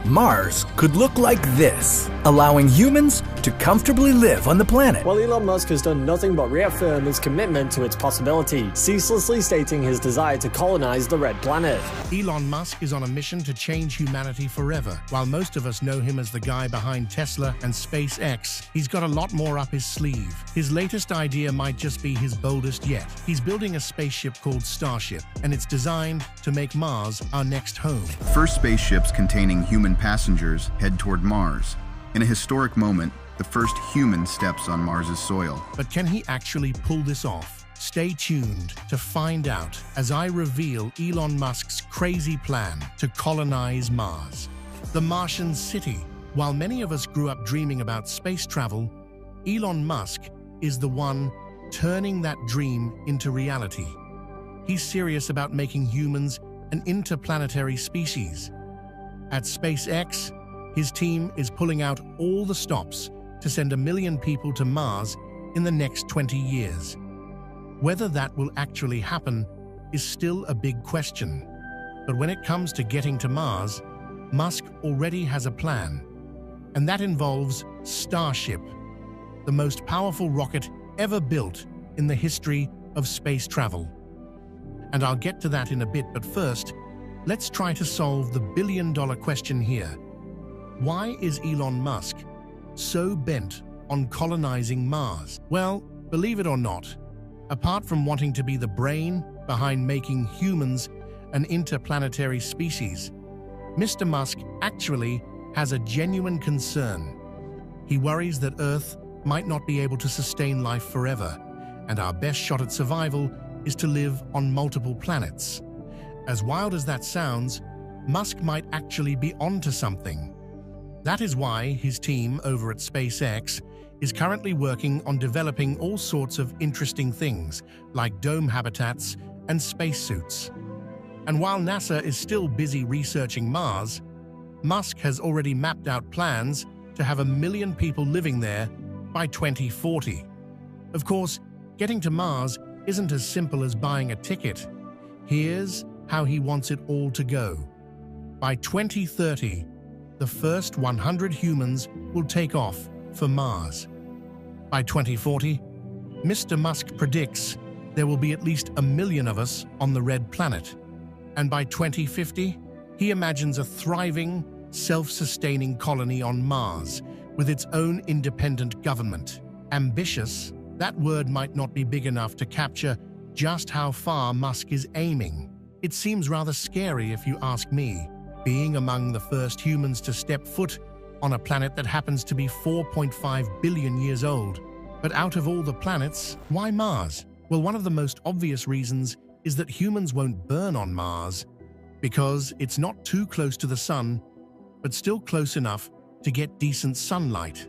Mars could look like this, allowing humans to comfortably live on the planet. Well, Elon Musk has done nothing but reaffirm his commitment to its possibility, ceaselessly stating his desire to colonize the Red Planet. Elon Musk is on a mission to change humanity forever. While most of us know him as the guy behind Tesla and SpaceX, he's got a lot more up his sleeve. His latest idea might just be his boldest yet. He's building a spaceship called Starship, and it's designed to make Mars our next home. First spaceships containing human passengers head toward Mars. In a historic moment, the first human steps on Mars's soil. But can he actually pull this off? Stay tuned to find out as I reveal Elon Musk's crazy plan to colonize Mars. The Martian city. While many of us grew up dreaming about space travel, Elon Musk is the one turning that dream into reality. He's serious about making humans an interplanetary species. At SpaceX, his team is pulling out all the stops to send 1 million people to Mars in the next 20 years. Whether that will actually happen is still a big question. But when it comes to getting to Mars, Musk already has a plan. And that involves Starship, the most powerful rocket ever built in the history of space travel. And I'll get to that in a bit, but first, let's try to solve the billion-dollar question here. Why is Elon Musk so bent on colonizing Mars? Well, believe it or not, apart from wanting to be the brain behind making humans an interplanetary species, Mr. Musk actually has a genuine concern. He worries that Earth might not be able to sustain life forever, and our best shot at survival is to live on multiple planets. As wild as that sounds, Musk might actually be onto something. That is why his team over at SpaceX is currently working on developing all sorts of interesting things, like dome habitats and spacesuits. And while NASA is still busy researching Mars, Musk has already mapped out plans to have 1 million people living there by 2040. Of course, getting to Mars isn't as simple as buying a ticket. Here's how he wants it all to go. By 2030, the first 100 humans will take off for Mars. By 2040, Mr. Musk predicts there will be at least 1 million of us on the Red Planet. And by 2050, he imagines a thriving, self-sustaining colony on Mars with its own independent government. Ambitious? That word might not be big enough to capture just how far Musk is aiming. It seems rather scary if you ask me, being among the first humans to step foot on a planet that happens to be 4.5 billion years old. But out of all the planets, why Mars? Well, one of the most obvious reasons is that humans won't burn on Mars because it's not too close to the sun, but still close enough to get decent sunlight.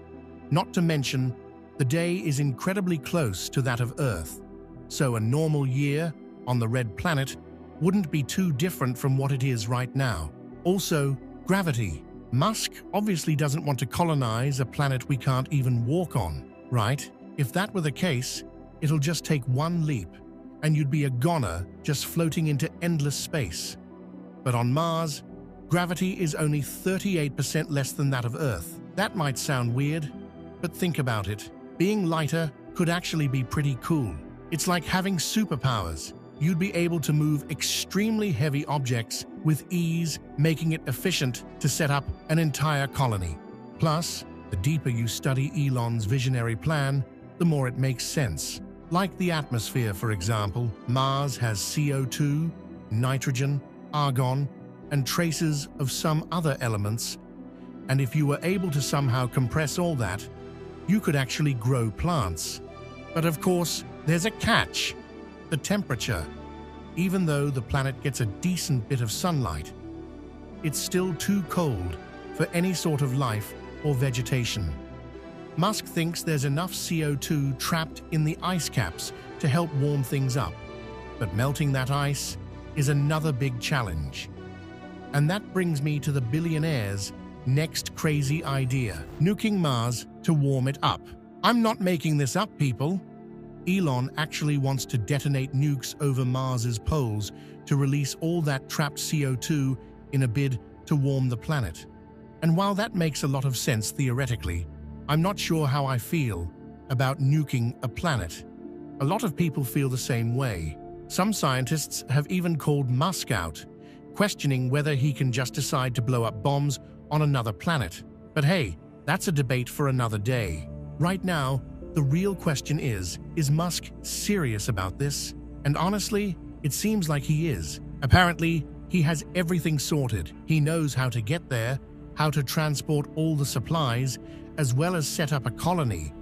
Not to mention, the day is incredibly close to that of Earth, so a normal year on the Red Planet wouldn't be too different from what it is right now. Also, gravity. Musk obviously doesn't want to colonize a planet we can't even walk on, right? If that were the case, it'll just take one leap, and you'd be a goner just floating into endless space. But on Mars, gravity is only 38% less than that of Earth. That might sound weird, but think about it. Being lighter could actually be pretty cool. It's like having superpowers. You'd be able to move extremely heavy objects with ease, making it efficient to set up an entire colony. Plus, the deeper you study Elon's visionary plan, the more it makes sense. Like the atmosphere, for example, Mars has CO2, nitrogen, argon, and traces of some other elements. And if you were able to somehow compress all that, you could actually grow plants. But of course, there's a catch: the temperature. Even though the planet gets a decent bit of sunlight, it's still too cold for any sort of life or vegetation. Musk thinks there's enough CO2 trapped in the ice caps to help warm things up, but melting that ice is another big challenge. And that brings me to the billionaire's next crazy idea: nuking Mars to warm it up. I'm not making this up, people. Elon actually wants to detonate nukes over Mars's poles to release all that trapped CO2 in a bid to warm the planet. And while that makes a lot of sense theoretically, I'm not sure how I feel about nuking a planet. A lot of people feel the same way. Some scientists have even called Musk out, questioning whether he can just decide to blow up bombs on another planet. But hey, that's a debate for another day. Right now, the real question is Musk serious about this? And honestly, it seems like he is. Apparently, he has everything sorted. He knows how to get there, how to transport all the supplies, as well as set up a colony.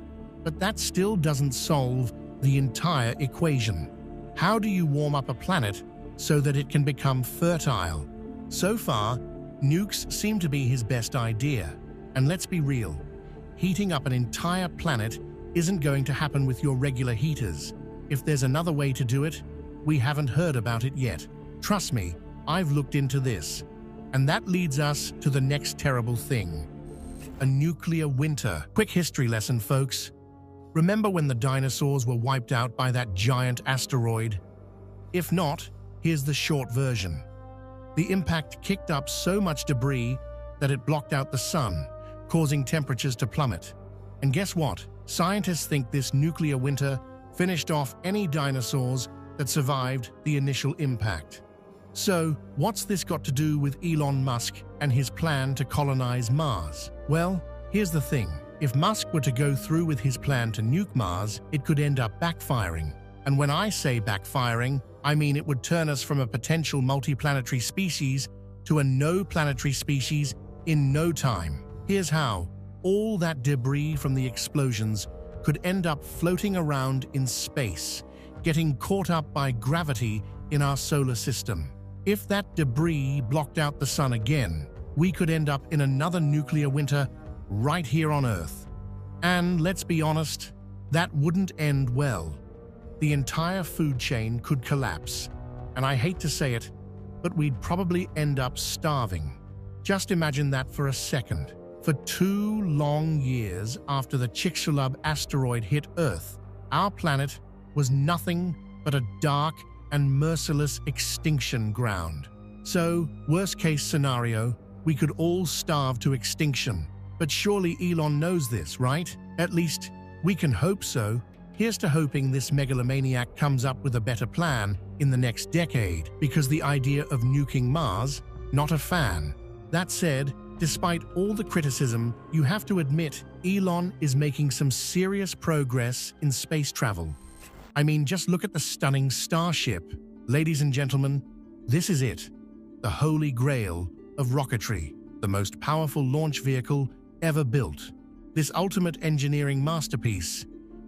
But that still doesn't solve the entire equation. How do you warm up a planet so that it can become fertile? So far, nukes seem to be his best idea. And let's be real, heating up an entire planet isn't going to happen with your regular heaters. If there's another way to do it, we haven't heard about it yet. Trust me, I've looked into this. And that leads us to the next terrible thing. A nuclear winter. Quick history lesson, folks. Remember when the dinosaurs were wiped out by that giant asteroid? If not, here's the short version. The impact kicked up so much debris that it blocked out the sun, causing temperatures to plummet. And guess what? Scientists think this nuclear winter finished off any dinosaurs that survived the initial impact. So, what's this got to do with Elon Musk and his plan to colonize Mars? Well, here's the thing. If Musk were to go through with his plan to nuke Mars, it could end up backfiring. And when I say backfiring, I mean it would turn us from a potential multiplanetary species to a no-planetary species in no time. Here's how. All that debris from the explosions could end up floating around in space, getting caught up by gravity in our solar system. If that debris blocked out the sun again, we could end up in another nuclear winter right here on Earth. And let's be honest, that wouldn't end well. The entire food chain could collapse. And I hate to say it, but we'd probably end up starving. Just imagine that for a second. For 2 long years after the Chicxulub asteroid hit Earth, our planet was nothing but a dark and merciless extinction ground. So, worst-case scenario, we could all starve to extinction. But surely Elon knows this, right? At least, we can hope so. Here's to hoping this megalomaniac comes up with a better plan in the next decade, because the idea of nuking Mars, not a fan. That said, despite all the criticism, you have to admit Elon is making some serious progress in space travel. I mean, just look at the stunning Starship. Ladies and gentlemen, this is it. The holy grail of rocketry, the most powerful launch vehicle ever built. This ultimate engineering masterpiece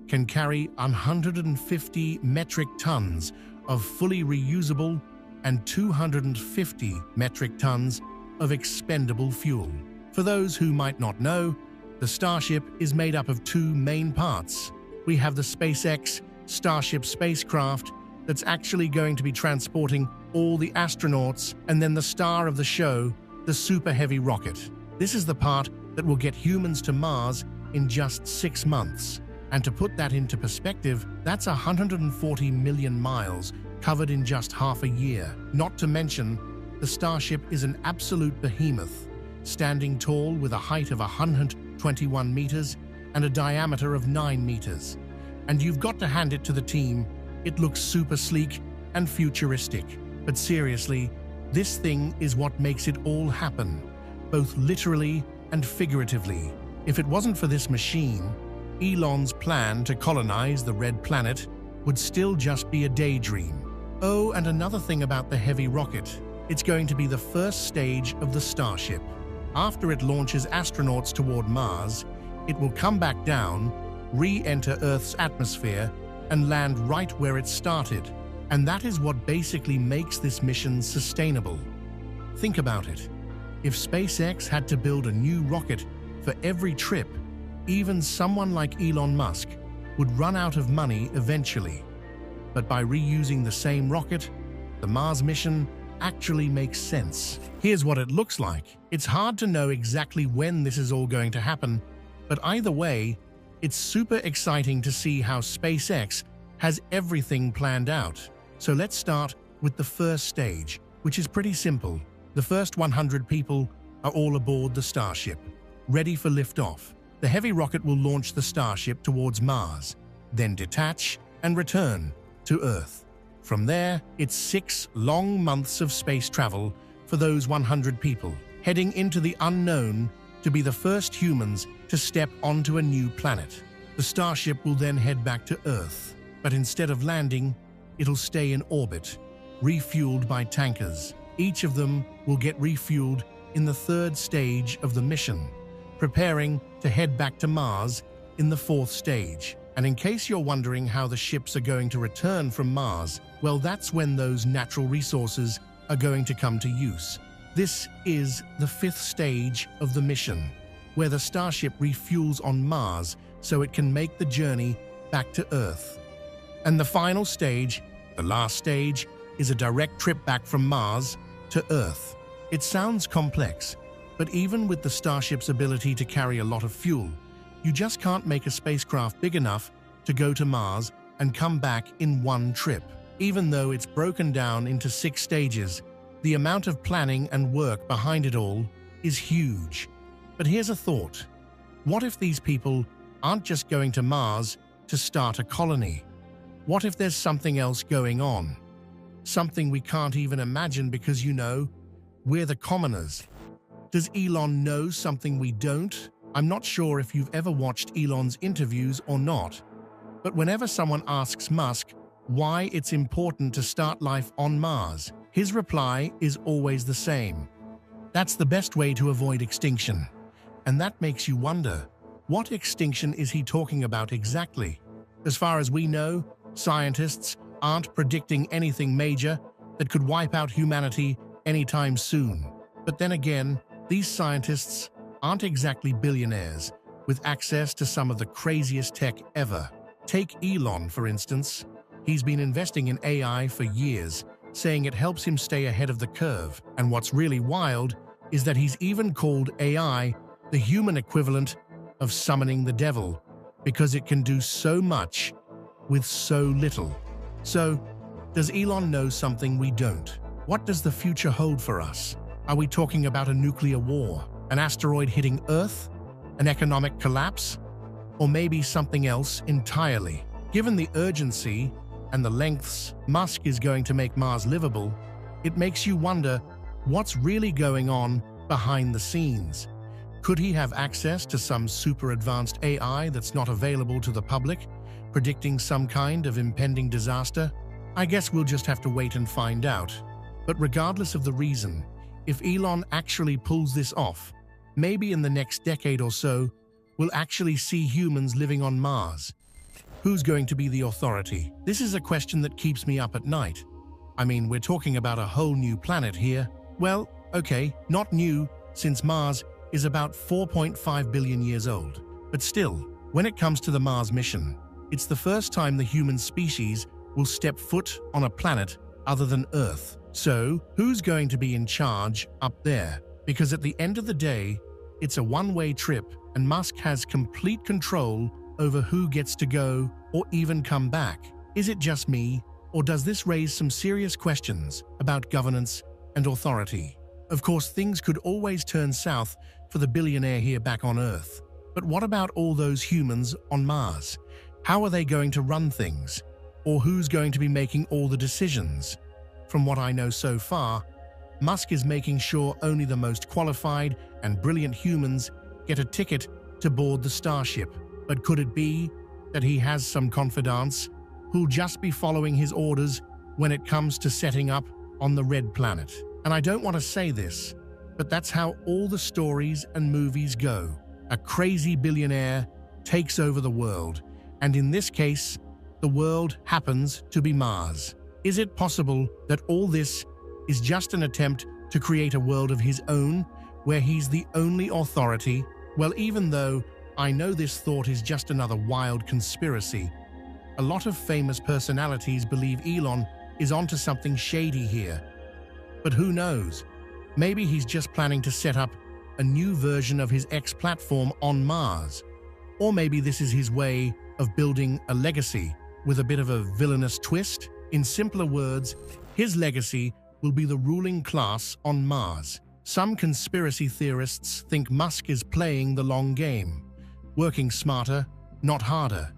can carry 150 metric tons of fully reusable and 250 metric tons of expendable fuel. For those who might not know, the Starship is made up of 2 main parts. We have the SpaceX Starship spacecraft that's actually going to be transporting all the astronauts, and then the star of the show, the Super Heavy rocket. This is the part that will get humans to Mars in just 6 months. And to put that into perspective, that's 140 million miles covered in just half a year. Not to mention, the Starship is an absolute behemoth, standing tall with a height of 121 meters and a diameter of 9 meters. And you've got to hand it to the team, it looks super sleek and futuristic. But seriously, this thing is what makes it all happen, both literally and figuratively. If it wasn't for this machine, Elon's plan to colonize the Red Planet would still just be a daydream. Oh, and another thing about the heavy rocket. It's going to be the first stage of the Starship. After it launches astronauts toward Mars, it will come back down, re-enter Earth's atmosphere, and land right where it started. And that is what basically makes this mission sustainable. Think about it. If SpaceX had to build a new rocket for every trip, even someone like Elon Musk would run out of money eventually. But by reusing the same rocket, the Mars mission actually makes sense. Here's what it looks like. It's hard to know exactly when this is all going to happen, but either way, it's super exciting to see how SpaceX has everything planned out. So let's start with the first stage, which is pretty simple. The first 100 people are all aboard the Starship, ready for liftoff. The heavy rocket will launch the Starship towards Mars, then detach and return to Earth. From there, it's 6 long months of space travel for those 100 people, heading into the unknown to be the first humans to step onto a new planet. The Starship will then head back to Earth, but instead of landing, it'll stay in orbit, refueled by tankers. Each of them will get refueled in the 3rd stage of the mission, preparing to head back to Mars in the 4th stage. And in case you're wondering how the ships are going to return from Mars, well, that's when those natural resources are going to come to use. This is the 5th stage of the mission, where the Starship refuels on Mars so it can make the journey back to Earth. And the final stage, the last stage, is a direct trip back from Mars to Earth. It sounds complex, but even with the Starship's ability to carry a lot of fuel, you just can't make a spacecraft big enough to go to Mars and come back in one trip. Even though it's broken down into 6 stages, the amount of planning and work behind it all is huge. But here's a thought. What if these people aren't just going to Mars to start a colony? What if there's something else going on? Something we can't even imagine because, we're the commoners. Does Elon know something we don't? I'm not sure if you've ever watched Elon's interviews or not, but whenever someone asks Musk why it's important to start life on Mars, his reply is always the same. That's the best way to avoid extinction. And that makes you wonder, what extinction is he talking about exactly? As far as we know, scientists aren't predicting anything major that could wipe out humanity anytime soon. But then again, these scientists aren't exactly billionaires with access to some of the craziest tech ever. Take Elon, for instance. He's been investing in AI for years, saying it helps him stay ahead of the curve. And what's really wild is that he's even called AI the human equivalent of summoning the devil, because it can do so much with so little. So, does Elon know something we don't? What does the future hold for us? Are we talking about a nuclear war, an asteroid hitting Earth, an economic collapse, or maybe something else entirely? Given the urgency and the lengths Musk is going to make Mars livable, it makes you wonder what's really going on behind the scenes. Could he have access to some super advanced AI that's not available to the public, predicting some kind of impending disaster? I guess we'll just have to wait and find out. But regardless of the reason, if Elon actually pulls this off, maybe in the next decade or so, we'll actually see humans living on Mars. Who's going to be the authority? This is a question that keeps me up at night. I mean, we're talking about a whole new planet here. Well, okay, not new, since Mars is about 4.5 billion years old. But still, when it comes to the Mars mission, it's the first time the human species will step foot on a planet other than Earth. So, who's going to be in charge up there? Because at the end of the day, it's a one-way trip, and Musk has complete control over who gets to go or even come back. Is it just me, or does this raise some serious questions about governance and authority? Of course, things could always turn south for the billionaire here back on Earth. But what about all those humans on Mars? How are they going to run things? Or who's going to be making all the decisions? From what I know so far, Musk is making sure only the most qualified and brilliant humans get a ticket to board the Starship. But could it be that he has some confidants who'll just be following his orders when it comes to setting up on the red planet? And I don't want to say this, but that's how all the stories and movies go. A crazy billionaire takes over the world, and in this case, the world happens to be Mars. Is it possible that all this is just an attempt to create a world of his own, where he's the only authority? Well, even though I know this thought is just another wild conspiracy, a lot of famous personalities believe Elon is onto something shady here. But who knows? Maybe he's just planning to set up a new version of his X platform on Mars. Or maybe this is his way of building a legacy with a bit of a villainous twist. In simpler words, his legacy will be the ruling class on Mars. Some conspiracy theorists think Musk is playing the long game, working smarter, not harder.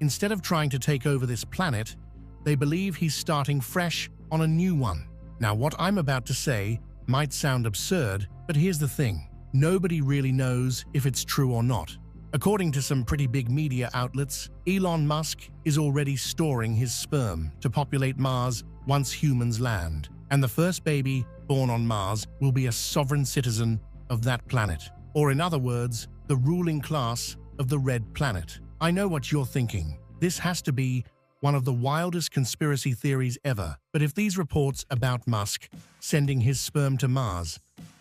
Instead of trying to take over this planet, they believe he's starting fresh on a new one. Now, what I'm about to say might sound absurd, but here's the thing. Nobody really knows if it's true or not. According to some pretty big media outlets, Elon Musk is already storing his sperm to populate Mars once humans land, and the first baby born on Mars will be a sovereign citizen of that planet, or in other words, the ruling class of the Red Planet. I know what you're thinking. This has to be one of the wildest conspiracy theories ever, but if these reports about Musk sending his sperm to Mars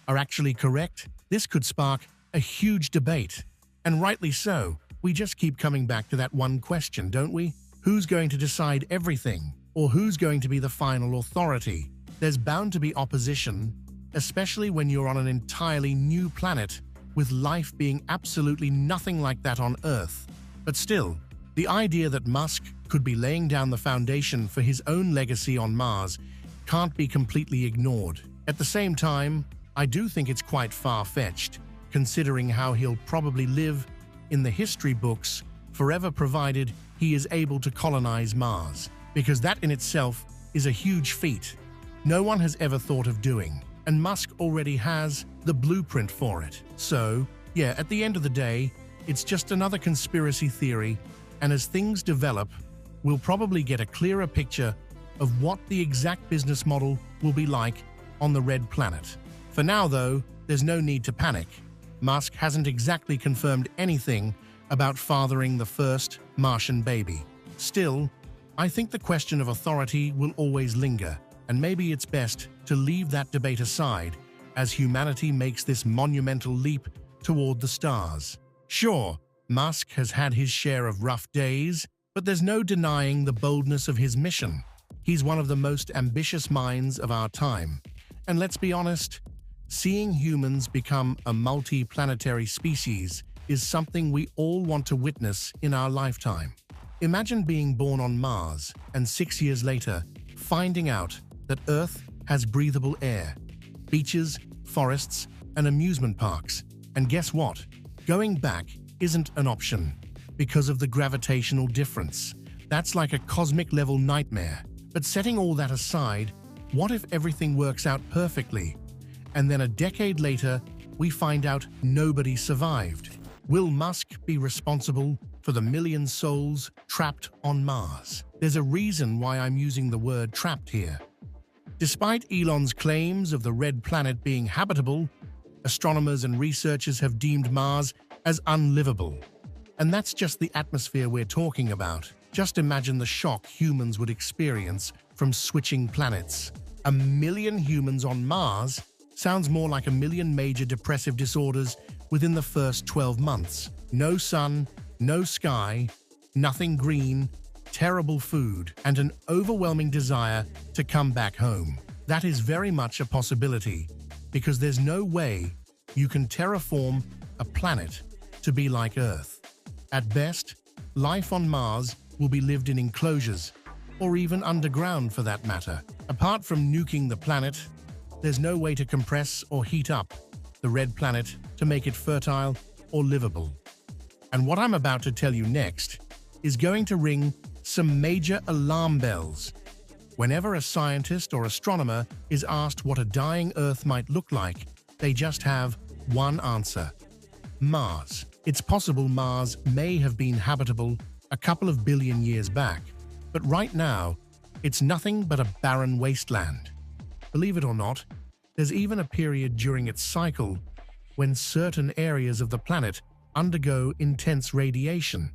are actually correct, this could spark a huge debate. And rightly so. We just keep coming back to that one question, don't we? Who's going to decide everything? Or who's going to be the final authority? There's bound to be opposition, especially when you're on an entirely new planet, with life being absolutely nothing like that on Earth. But still, the idea that Musk could be laying down the foundation for his own legacy on Mars can't be completely ignored. At the same time, I do think it's quite far-fetched, considering how he'll probably live in the history books forever, provided he is able to colonize Mars, because that in itself is a huge feat no one has ever thought of doing, and Musk already has the blueprint for it. So, yeah, at the end of the day, it's just another conspiracy theory, and as things develop, we'll probably get a clearer picture of what the exact business model will be like on the Red Planet. For now, though, there's no need to panic. Musk hasn't exactly confirmed anything about fathering the first Martian baby. Still, I think the question of authority will always linger, and maybe it's best to leave that debate aside as humanity makes this monumental leap toward the stars. Sure, Musk has had his share of rough days, but there's no denying the boldness of his mission. He's one of the most ambitious minds of our time. And let's be honest, seeing humans become a multi-planetary species is something we all want to witness in our lifetime. Imagine being born on Mars and 6 years later finding out that Earth has breathable air, beaches, forests, and amusement parks. And guess what? Going back isn't an option because of the gravitational difference. That's like a cosmic-level nightmare. But setting all that aside, what if everything works out perfectly, and then a decade later, we find out nobody survived? Will Musk be responsible for the million souls trapped on Mars? There's a reason why I'm using the word trapped here. Despite Elon's claims of the Red Planet being habitable, astronomers and researchers have deemed Mars as unlivable. And that's just the atmosphere we're talking about. Just imagine the shock humans would experience from switching planets. 1 million humans on Mars sounds more like 1 million major depressive disorders within the first 12 months. No sun, no sky, nothing green, terrible food, and an overwhelming desire to come back home. That is very much a possibility, because there's no way you can terraform a planet to be like Earth. At best, life on Mars will be lived in enclosures, or even underground for that matter. Apart from nuking the planet, there's no way to compress or heat up the Red Planet to make it fertile or livable. And what I'm about to tell you next is going to ring some major alarm bells. Whenever a scientist or astronomer is asked what a dying Earth might look like, they just have one answer: Mars. It's possible Mars may have been habitable a couple of billion years back, but right now, it's nothing but a barren wasteland. Believe it or not, there's even a period during its cycle when certain areas of the planet undergo intense radiation.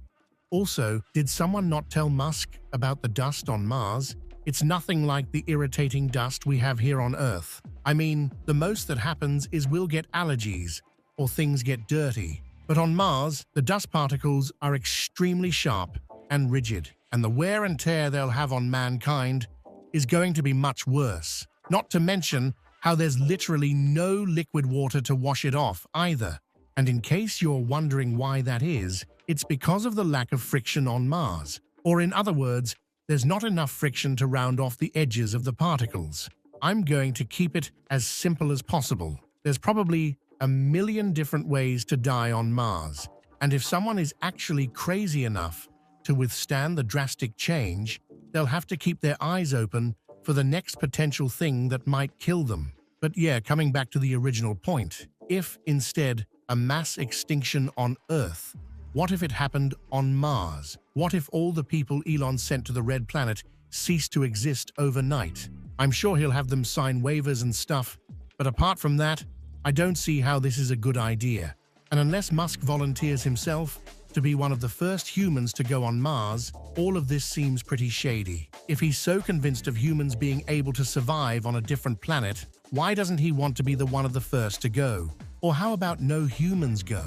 Also, did someone not tell Musk about the dust on Mars? It's nothing like the irritating dust we have here on Earth. I mean, the most that happens is we'll get allergies, or things get dirty. But on Mars, the dust particles are extremely sharp and rigid, and the wear and tear they'll have on mankind is going to be much worse. Not to mention how there's literally no liquid water to wash it off either. And in case you're wondering why that is, it's because of the lack of friction on Mars. Or in other words, there's not enough friction to round off the edges of the particles. I'm going to keep it as simple as possible. There's probably a million different ways to die on Mars, and if someone is actually crazy enough to withstand the drastic change, they'll have to keep their eyes open for the next potential thing that might kill them. But yeah, coming back to the original point, if instead a mass extinction on Earth, what if it happened on Mars? What if all the people Elon sent to the Red Planet ceased to exist overnight? I'm sure he'll have them sign waivers and stuff, but apart from that, I don't see how this is a good idea. And unless Musk volunteers himself to be one of the first humans to go on Mars, all of this seems pretty shady. If he's so convinced of humans being able to survive on a different planet, why doesn't he want to be the one of the first to go? Or how about no humans go?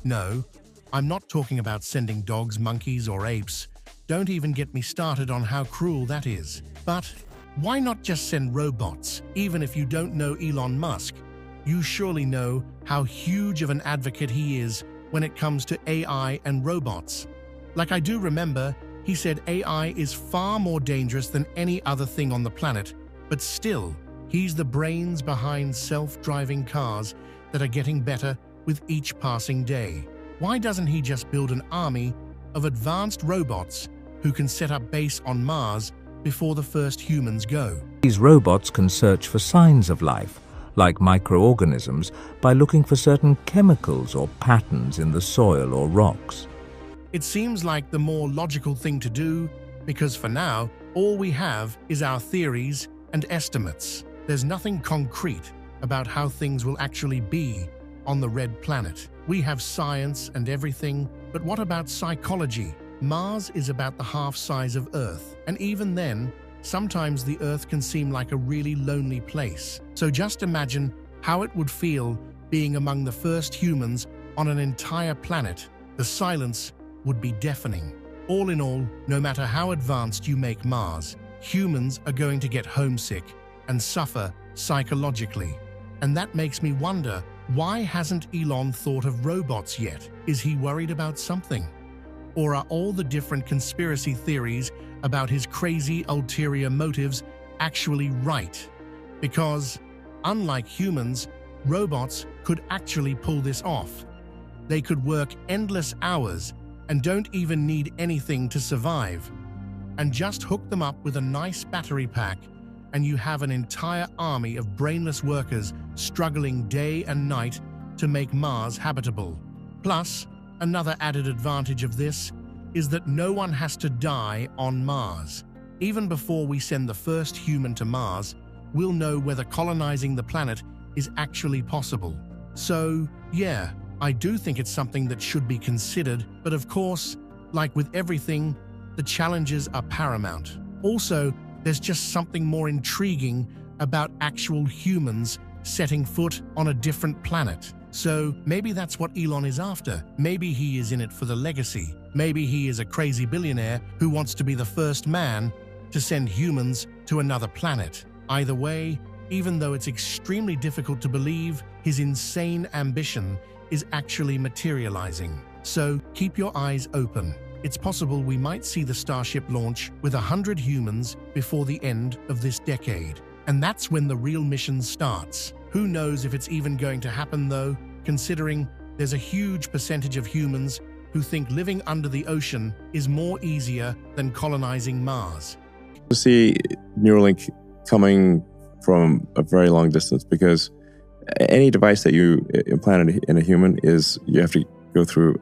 No, I'm not talking about sending dogs, monkeys, or apes. Don't even get me started on how cruel that is. But why not just send robots? Even if you don't know Elon Musk, you surely know how huge of an advocate he is when it comes to AI and robots. Like, I do remember, he said AI is far more dangerous than any other thing on the planet, but still, he's the brains behind self-driving cars that are getting better with each passing day. Why doesn't he just build an army of advanced robots who can set up base on Mars before the first humans go? These robots can search for signs of life, like microorganisms, by looking for certain chemicals or patterns in the soil or rocks. It seems like the more logical thing to do, because for now, all we have is our theories and estimates. There's nothing concrete about how things will actually be on the Red Planet. We have science and everything, but what about psychology? Mars is about the half size of Earth, and even then, sometimes the Earth can seem like a really lonely place. So just imagine how it would feel being among the first humans on an entire planet. The silence would be deafening. All in all, no matter how advanced you make Mars, humans are going to get homesick and suffer psychologically. And that makes me wonder, why hasn't Elon thought of robots yet? Is he worried about something? Or are all the different conspiracy theories about his crazy ulterior motives actually right? Because, unlike humans, robots could actually pull this off. They could work endless hours and don't even need anything to survive. And just hook them up with a nice battery pack, and you have an entire army of brainless workers struggling day and night to make Mars habitable. Plus, another added advantage of this is that no one has to die on Mars. Even before we send the first human to Mars, we'll know whether colonizing the planet is actually possible. So, yeah, I do think it's something that should be considered, but of course, like with everything, the challenges are paramount. Also, there's just something more intriguing about actual humans setting foot on a different planet. So maybe that's what Elon is after. Maybe he is in it for the legacy. Maybe he is a crazy billionaire who wants to be the first man to send humans to another planet. Either way, even though it's extremely difficult to believe, his insane ambition is actually materializing. So keep your eyes open. It's possible we might see the Starship launch with 100 humans before the end of this decade. And that's when the real mission starts. Who knows if it's even going to happen though, considering there's a huge percentage of humans who think living under the ocean is more easier than colonizing Mars. To see Neuralink coming from a very long distance, because any device that you implant in a human you have to go through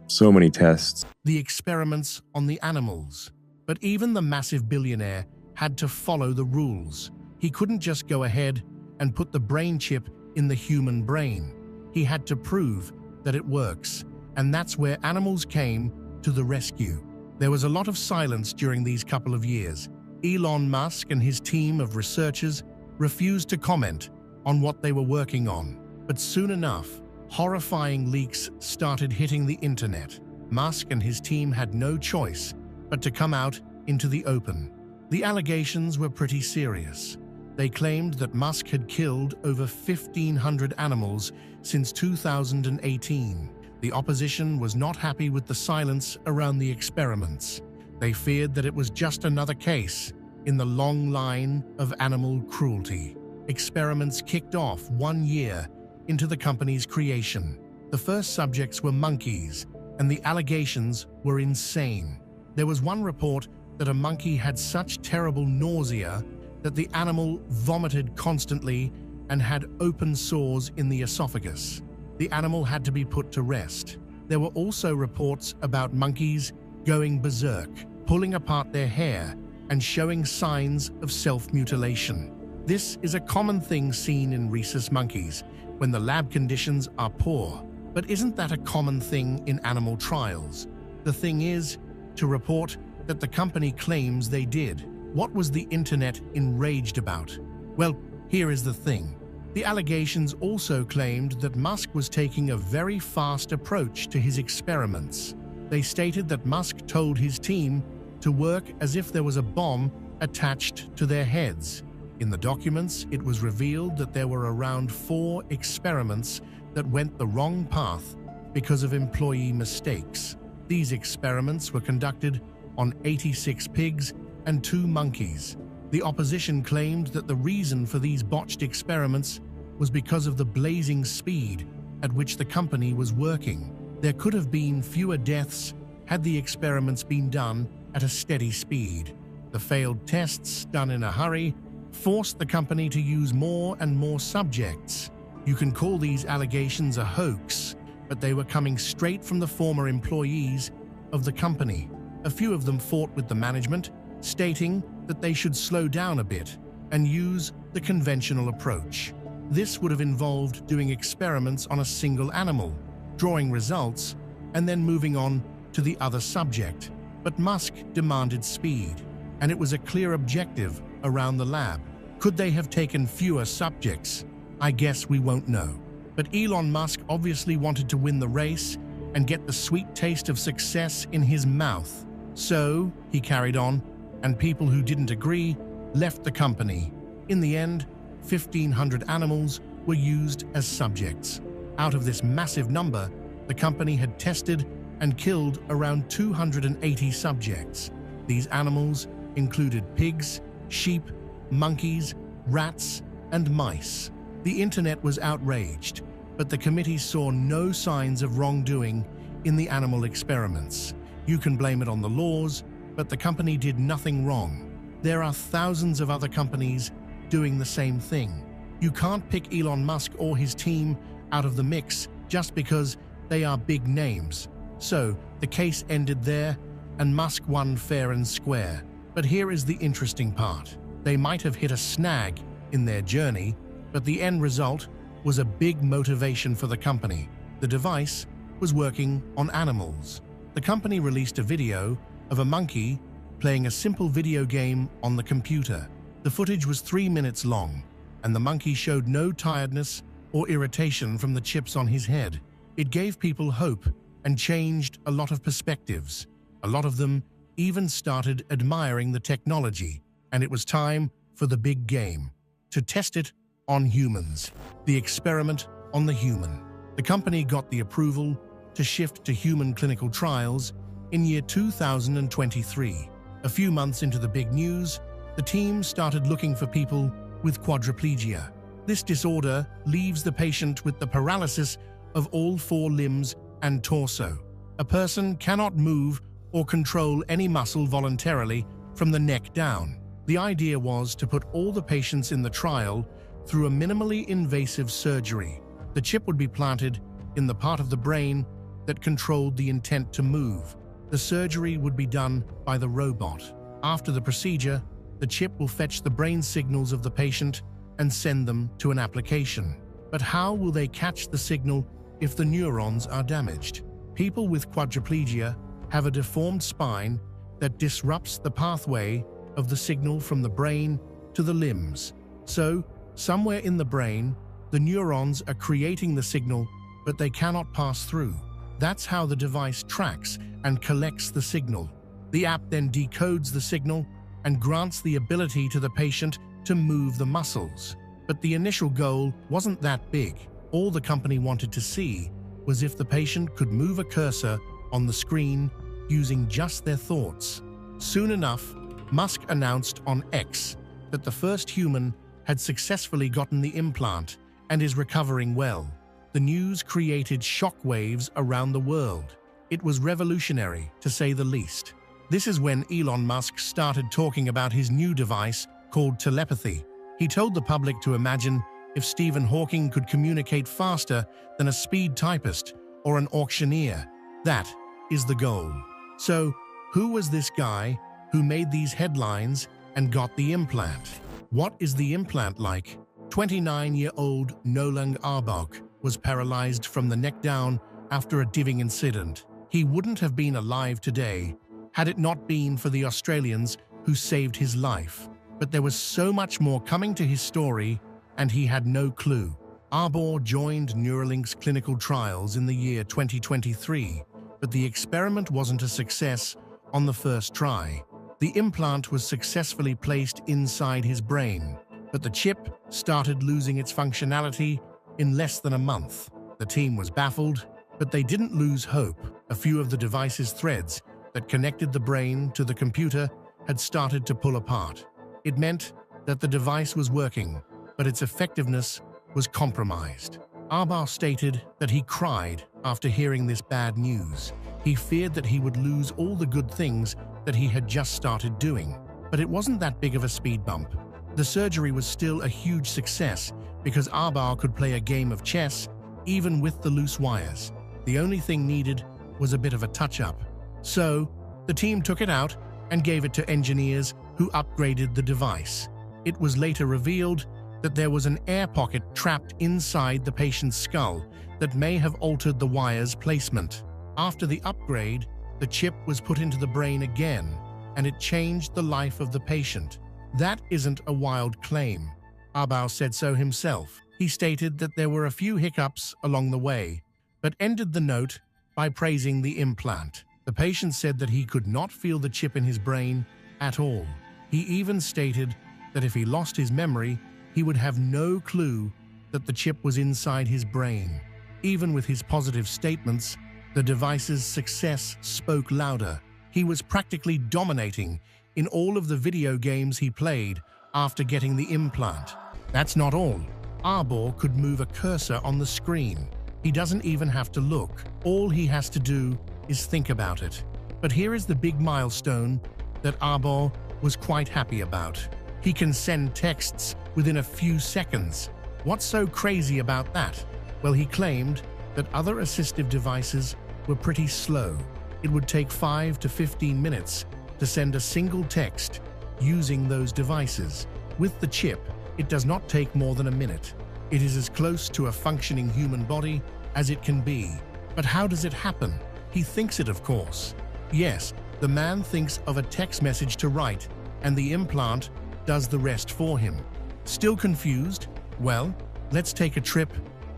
so many tests. The experiments on the animals. But even the massive billionaire had to follow the rules. He couldn't just go ahead and put the brain chip in the human brain. He had to prove that it works. And that's where animals came to the rescue. There was a lot of silence during these couple of years. Elon Musk and his team of researchers refused to comment on what they were working on. But soon enough, horrifying leaks started hitting the internet. Musk and his team had no choice but to come out into the open. The allegations were pretty serious. They claimed that Musk had killed over 1,500 animals since 2018. The opposition was not happy with the silence around the experiments. They feared that it was just another case in the long line of animal cruelty. experiments kicked off 1 year into the company's creation. The first subjects were monkeys, and the allegations were insane. There was one report that a monkey had such terrible nausea that the animal vomited constantly and had open sores in the esophagus. The animal had to be put to rest. There were also reports about monkeys going berserk, pulling apart their hair and showing signs of self-mutilation. This is a common thing seen in rhesus monkeys when the lab conditions are poor. But isn't that a common thing in animal trials? The thing is, to report that the company claims they did. What was the internet enraged about? Well, here is the thing. The allegations also claimed that Musk was taking a very fast approach to his experiments. They stated that Musk told his team to work as if there was a bomb attached to their heads. In the documents, it was revealed that there were around 4 experiments that went the wrong path because of employee mistakes. These experiments were conducted on 86 pigs and 2 monkeys. The opposition claimed that the reason for these botched experiments was because of the blazing speed at which the company was working. There could have been fewer deaths had the experiments been done at a steady speed. The failed tests, done in a hurry, forced the company to use more and more subjects. You can call these allegations a hoax, but they were coming straight from the former employees of the company. A few of them fought with the management, stating that they should slow down a bit and use the conventional approach. This would have involved doing experiments on a single animal, drawing results, and then moving on to the other subject. But Musk demanded speed, and it was a clear objective around the lab. Could they have taken fewer subjects? I guess we won't know. But Elon Musk obviously wanted to win the race and get the sweet taste of success in his mouth. So he carried on, and people who didn't agree left the company. In the end, 1,500 animals were used as subjects. Out of this massive number, the company had tested and killed around 280 subjects. These animals included pigs, sheep, monkeys, rats, and mice. The internet was outraged, but the committee saw no signs of wrongdoing in the animal experiments. You can blame it on the laws, but the company did nothing wrong. There are thousands of other companies doing the same thing. You can't pick Elon Musk or his team out of the mix just because they are big names. So, the case ended there, and Musk won fair and square. But here is the interesting part. They might have hit a snag in their journey, but the end result was a big motivation for the company. The device was working on animals. The company released a video of a monkey playing a simple video game on the computer. The footage was 3 minutes long, and the monkey showed no tiredness or irritation from the chips on his head. It gave people hope and changed a lot of perspectives. A lot of them even started admiring the technology, and it was time for the big game, to test it on humans. The experiment on the human. The company got the approval to shift to human clinical trials in year 2023. A few months into the big news, the team started looking for people with quadriplegia. This disorder leaves the patient with the paralysis of all 4 limbs and torso. A person cannot move or control any muscle voluntarily from the neck down. The idea was to put all the patients in the trial through a minimally invasive surgery. The chip would be planted in the part of the brain that controlled the intent to move. The surgery would be done by the robot. After the procedure, the chip will fetch the brain signals of the patient and send them to an application. But how will they catch the signal if the neurons are damaged? People with quadriplegia have a deformed spine that disrupts the pathway of the signal from the brain to the limbs. So, somewhere in the brain, the neurons are creating the signal, but they cannot pass through. That's how the device tracks and collects the signal. The app then decodes the signal and grants the ability to the patient to move the muscles. But the initial goal wasn't that big. All the company wanted to see was if the patient could move a cursor on the screen using just their thoughts. Soon enough, Musk announced on X that the first human had successfully gotten the implant and is recovering well. The news created shockwaves around the world. It was revolutionary, to say the least. This is when Elon Musk started talking about his new device called telepathy. He told the public to imagine if Stephen Hawking could communicate faster than a speed typist or an auctioneer. That is the goal. So, who was this guy who made these headlines and got the implant? What is the implant like? 29-year-old Nolan Arbok was paralyzed from the neck down after a diving incident. He wouldn't have been alive today had it not been for the Australians who saved his life. But there was so much more coming to his story, and he had no clue. Arbor joined Neuralink's clinical trials in the year 2023, but the experiment wasn't a success on the first try. The implant was successfully placed inside his brain, but the chip started losing its functionality in less than a month. The team was baffled, but they didn't lose hope. A few of the device's threads that connected the brain to the computer had started to pull apart. It meant that the device was working, but its effectiveness was compromised. Arbor stated that he cried after hearing this bad news. He feared that he would lose all the good things that he had just started doing. But it wasn't that big of a speed bump. The surgery was still a huge success because Arbor could play a game of chess even with the loose wires. The only thing needed was a bit of a touch-up. So, the team took it out and gave it to engineers who upgraded the device. It was later revealed that there was an air pocket trapped inside the patient's skull that may have altered the wire's placement. After the upgrade, the chip was put into the brain again, and it changed the life of the patient. That isn't a wild claim. Arbor said so himself. He stated that there were a few hiccups along the way, but ended the note by praising the implant. The patient said that he could not feel the chip in his brain at all. He even stated that if he lost his memory, he would have no clue that the chip was inside his brain. Even with his positive statements, the device's success spoke louder. He was practically dominating in all of the video games he played after getting the implant. That's not all. Arbor could move a cursor on the screen. He doesn't even have to look. All he has to do is think about it. But here is the big milestone that Arbor was quite happy about. He can send texts within a few seconds. What's so crazy about that? Well, he claimed that other assistive devices were pretty slow. It would take 5 to 15 minutes to send a single text using those devices. With the chip, it does not take more than a minute. It is as close to a functioning human body as it can be. But how does it happen? He thinks it, of course. Yes, the man thinks of a text message to write, and the implant does the rest for him. Still confused? Well, let's take a trip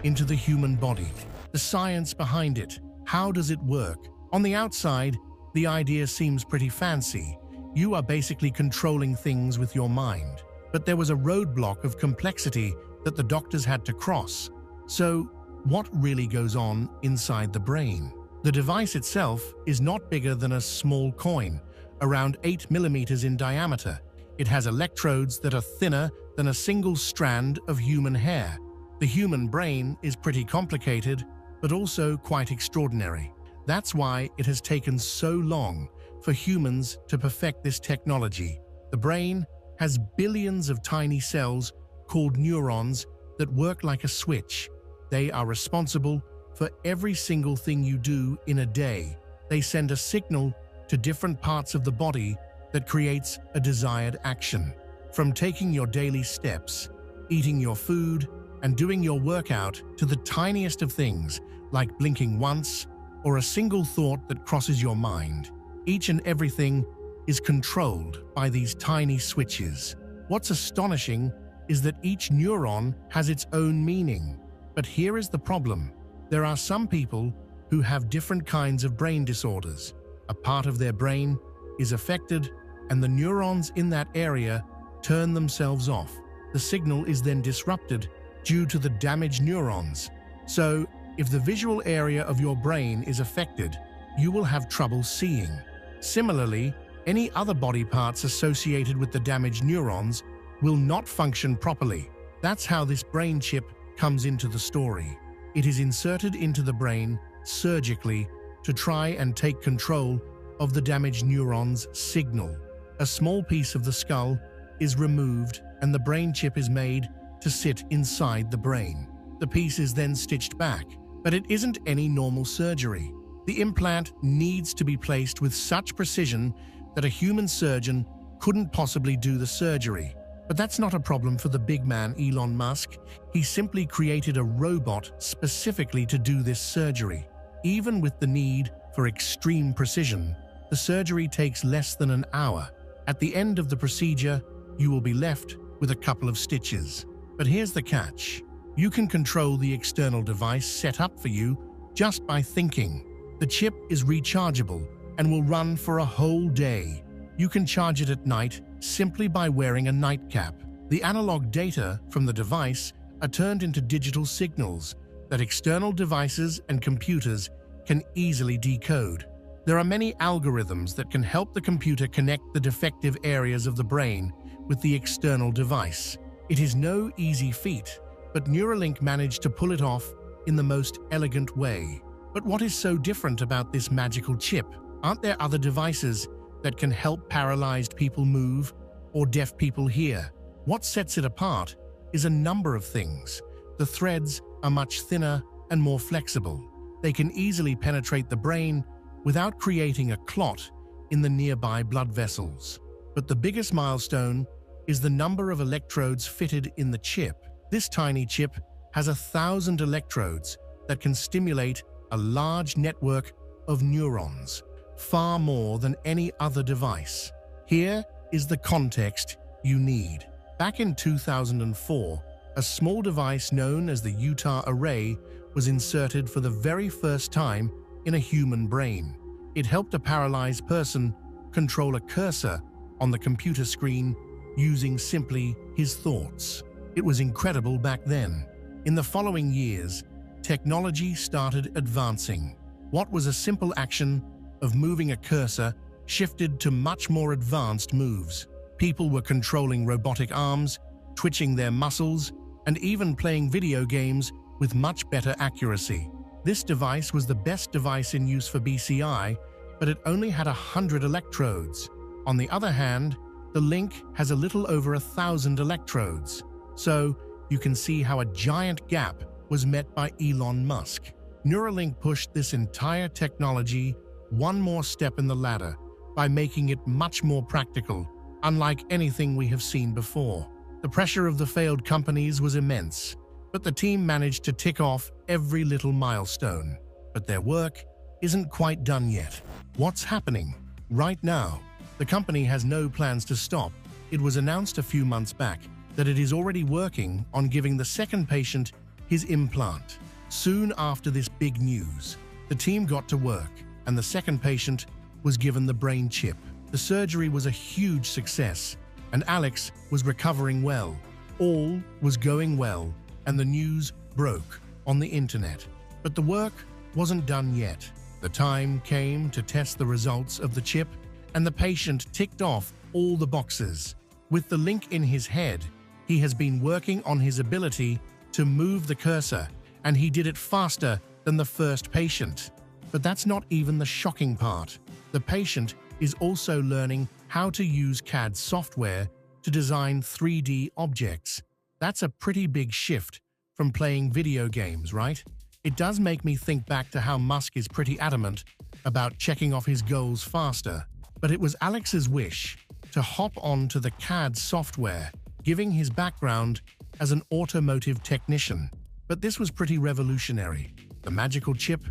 into the human body. The science behind it. How does it work? On the outside, the idea seems pretty fancy. You are basically controlling things with your mind. But there was a roadblock of complexity that the doctors had to cross. So, what really goes on inside the brain? The device itself is not bigger than a small coin, around 8 millimeters in diameter. It has electrodes that are thinner than a single strand of human hair. The human brain is pretty complicated, but also quite extraordinary. That's why it has taken so long for humans to perfect this technology. The brain has billions of tiny cells called neurons that work like a switch. They are responsible for every single thing you do in a day. They send a signal to different parts of the body that creates a desired action. From taking your daily steps, eating your food, and doing your workout to the tiniest of things like blinking once or a single thought that crosses your mind. Each and everything is controlled by these tiny switches. What's astonishing is that each neuron has its own meaning. But here is the problem. There are some people who have different kinds of brain disorders. A part of their brain is affected, and the neurons in that area turn themselves off. The signal is then disrupted due to the damaged neurons. So, if the visual area of your brain is affected, you will have trouble seeing. Similarly, any other body parts associated with the damaged neurons will not function properly. That's how this brain chip comes into the story. It is inserted into the brain surgically to try and take control of the damaged neuron's signal. A small piece of the skull is removed and the brain chip is made to sit inside the brain. The piece is then stitched back, but it isn't any normal surgery. The implant needs to be placed with such precision that a human surgeon couldn't possibly do the surgery. But that's not a problem for the big man Elon Musk. He simply created a robot specifically to do this surgery. Even with the need for extreme precision, the surgery takes less than an hour. At the end of the procedure, you will be left with a couple of stitches. But here's the catch. You can control the external device set up for you just by thinking. The chip is rechargeable and will run for a whole day. You can charge it at night simply by wearing a nightcap. The analog data from the device are turned into digital signals that external devices and computers can easily decode. There are many algorithms that can help the computer connect the defective areas of the brain with the external device. It is no easy feat, but Neuralink managed to pull it off in the most elegant way. But what is so different about this magical chip? Aren't there other devices that can help paralyzed people move or deaf people hear? What sets it apart is a number of things. The threads are much thinner and more flexible. They can easily penetrate the brain without creating a clot in the nearby blood vessels. But the biggest milestone is the number of electrodes fitted in the chip. This tiny chip has 1,000 electrodes that can stimulate a large network of neurons, far more than any other device. Here is the context you need. Back in 2004, a small device known as the Utah Array was inserted for the very first time in a human brain. It helped a paralyzed person control a cursor on the computer screen using simply his thoughts. It was incredible back then. In the following years, technology started advancing. What was a simple action of moving a cursor shifted to much more advanced moves. People were controlling robotic arms, twitching their muscles, and even playing video games with much better accuracy. This device was the best device in use for BCI, but it only had 100 electrodes. On the other hand, the Link has a little over 1,000 electrodes. So you can see how a giant gap was met by Elon Musk. Neuralink pushed this entire technology one more step in the ladder by making it much more practical, unlike anything we have seen before. The pressure of the failed companies was immense, but the team managed to tick off every little milestone. But their work isn't quite done yet. What's happening? Right now, the company has no plans to stop. It was announced a few months back that it is already working on giving the second patient his implant. Soon after this big news, the team got to work, and the second patient was given the brain chip. The surgery was a huge success, and Alex was recovering well. All was going well, and the news broke on the internet. But the work wasn't done yet. The time came to test the results of the chip, and the patient ticked off all the boxes. With the Link in his head, he has been working on his ability to move the cursor, and he did it faster than the first patient. But that's not even the shocking part. The patient is also learning how to use CAD software to design 3D objects. That's a pretty big shift from playing video games, right? It does make me think back to how Musk is pretty adamant about checking off his goals faster. But it was Alex's wish to hop onto the CAD software, giving his background as an automotive technician. But this was pretty revolutionary. The magical chip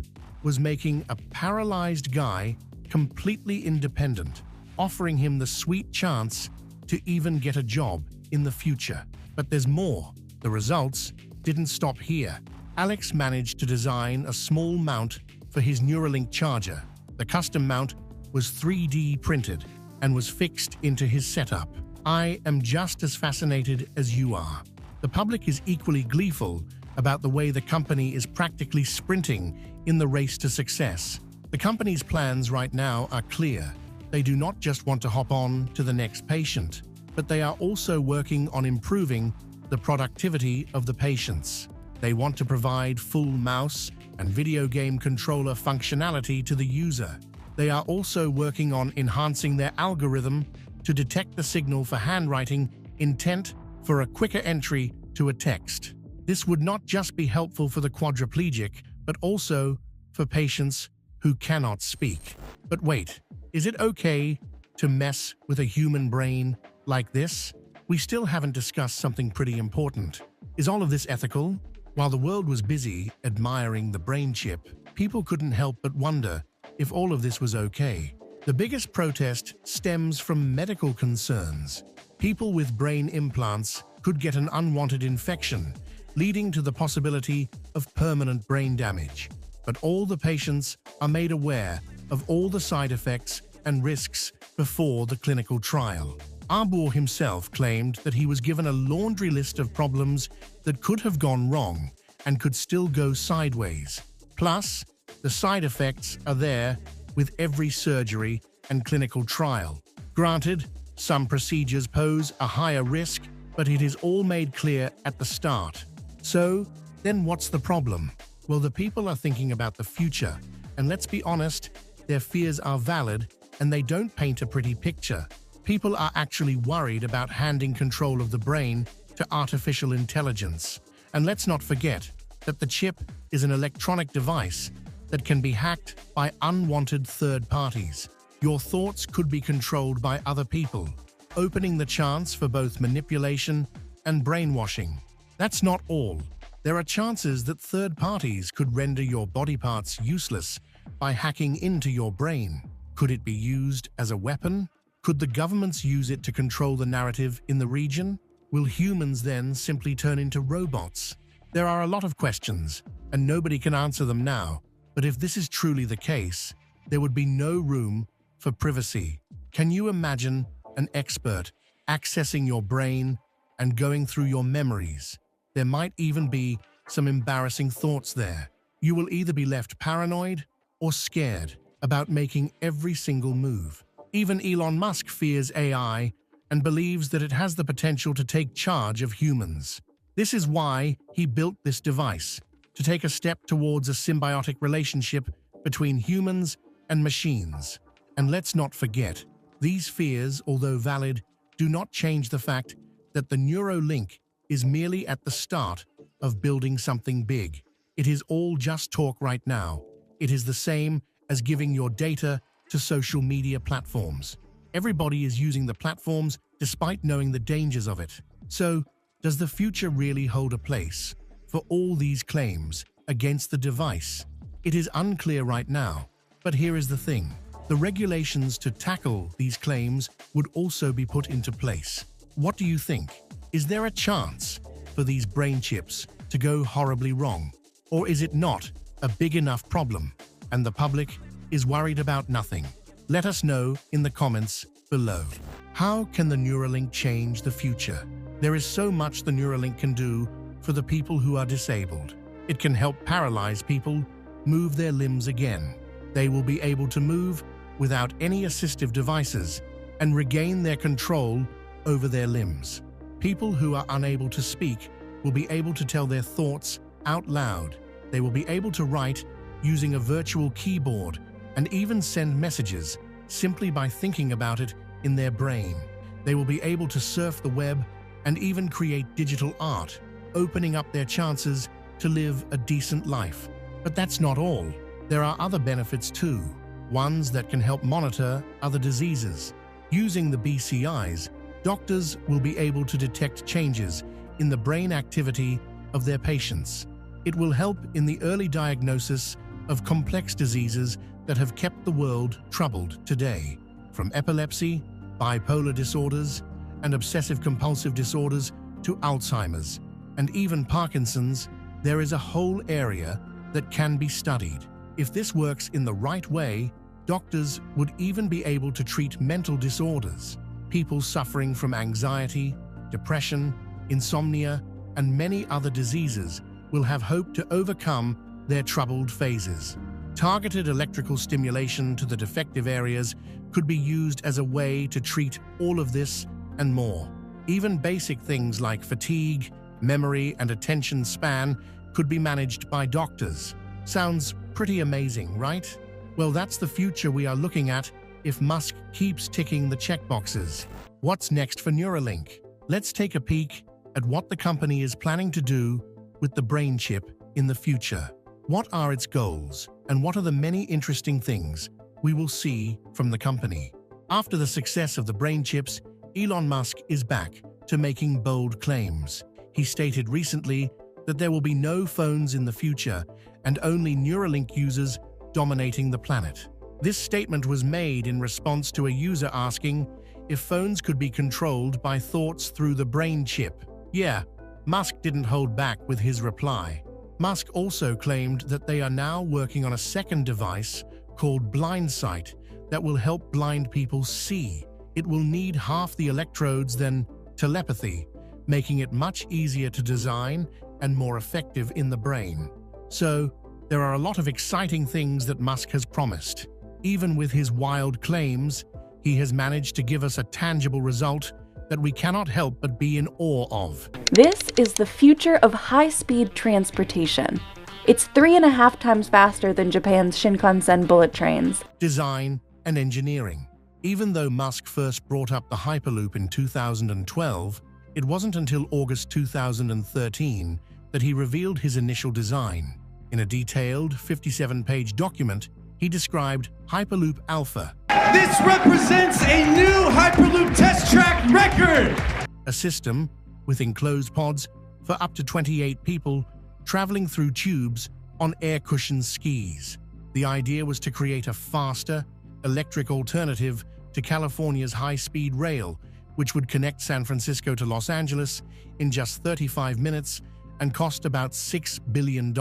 was making a paralyzed guy completely independent, offering him the sweet chance to even get a job in the future. But there's more. The results didn't stop here. Alex managed to design a small mount for his Neuralink charger. The custom mount was 3D printed and was fixed into his setup. I am just as fascinated as you are. The public is equally gleeful about the way the company is practically sprinting in the race to success. The company's plans right now are clear. They do not just want to hop on to the next patient, but they are also working on improving the productivity of the patients. They want to provide full mouse and video game controller functionality to the user. They are also working on enhancing their algorithm to detect the signal for handwriting intent for a quicker entry to a text. This would not just be helpful for the quadriplegic, but also for patients who cannot speak. But wait, is it okay to mess with a human brain like this? We still haven't discussed something pretty important. Is all of this ethical? While the world was busy admiring the brain chip, people couldn't help but wonder if all of this was okay. The biggest protest stems from medical concerns. People with brain implants could get an unwanted infection, leading to the possibility of permanent brain damage. But all the patients are made aware of all the side effects and risks before the clinical trial. Arbour himself claimed that he was given a laundry list of problems that could have gone wrong and could still go sideways. Plus, the side effects are there with every surgery and clinical trial. Granted, some procedures pose a higher risk, but it is all made clear at the start. So, then what's the problem? Well, the people are thinking about the future, and let's be honest, their fears are valid and they don't paint a pretty picture. People are actually worried about handing control of the brain to artificial intelligence. And let's not forget that the chip is an electronic device that can be hacked by unwanted third parties. Your thoughts could be controlled by other people, opening the chance for both manipulation and brainwashing. That's not all. There are chances that third parties could render your body parts useless by hacking into your brain. Could it be used as a weapon? Could the governments use it to control the narrative in the region? Will humans then simply turn into robots? There are a lot of questions, and nobody can answer them now. But if this is truly the case, there would be no room for privacy. Can you imagine an expert accessing your brain and going through your memories? There might even be some embarrassing thoughts there. You will either be left paranoid or scared about making every single move. Even Elon Musk fears AI and believes that it has the potential to take charge of humans. This is why he built this device, to take a step towards a symbiotic relationship between humans and machines. And let's not forget, these fears, although valid, do not change the fact that the Neuralink is merely at the start of building something big. It is all just talk right now. It is the same as giving your data to social media platforms. Everybody is using the platforms despite knowing the dangers of it. So, does the future really hold a place for all these claims against the device? It is unclear right now, but here is the thing. The regulations to tackle these claims would also be put into place. What do you think? Is there a chance for these brain chips to go horribly wrong? Or is it not a big enough problem and the public is worried about nothing? Let us know in the comments below. How can the Neuralink change the future? There is so much the Neuralink can do for the people who are disabled. It can help paralyzed people move their limbs again. They will be able to move without any assistive devices and regain their control over their limbs. People who are unable to speak will be able to tell their thoughts out loud. They will be able to write using a virtual keyboard and even send messages simply by thinking about it in their brain. They will be able to surf the web and even create digital art, opening up their chances to live a decent life. But that's not all. There are other benefits too, ones that can help monitor other diseases. Using the BCIs, doctors will be able to detect changes in the brain activity of their patients. It will help in the early diagnosis of complex diseases that have kept the world troubled today, from epilepsy, bipolar disorders, and obsessive-compulsive disorders to Alzheimer's, and even Parkinson's. There is a whole area that can be studied. If this works in the right way, doctors would even be able to treat mental disorders. People suffering from anxiety, depression, insomnia, and many other diseases will have hope to overcome their troubled phases. Targeted electrical stimulation to the defective areas could be used as a way to treat all of this and more. Even basic things like fatigue, memory, and attention span could be managed by doctors. Sounds pretty amazing, right? Well, that's the future we are looking at if Musk keeps ticking the checkboxes. What's next for Neuralink? Let's take a peek at what the company is planning to do with the brain chip in the future. What are its goals, and what are the many interesting things we will see from the company? After the success of the brain chips, Elon Musk is back to making bold claims. He stated recently that there will be no phones in the future and only Neuralink users dominating the planet. This statement was made in response to a user asking if phones could be controlled by thoughts through the brain chip. Yeah, Musk didn't hold back with his reply. Musk also claimed that they are now working on a second device called Blindsight that will help blind people see. It will need half the electrodes than telepathy, making it much easier to design and more effective in the brain. So, there are a lot of exciting things that Musk has promised. Even with his wild claims, he has managed to give us a tangible result that we cannot help but be in awe of. This is the future of high-speed transportation. It's 3.5 times faster than Japan's Shinkansen bullet trains. Design and engineering. Even though Musk first brought up the Hyperloop in 2012, it wasn't until August 2013 that he revealed his initial design. In a detailed 57-page document, he described Hyperloop Alpha. This represents a new Hyperloop test track record! A system with enclosed pods for up to 28 people traveling through tubes on air-cushioned skis. The idea was to create a faster, electric alternative to California's high-speed rail, which would connect San Francisco to Los Angeles in just 35 minutes and cost about $6 billion.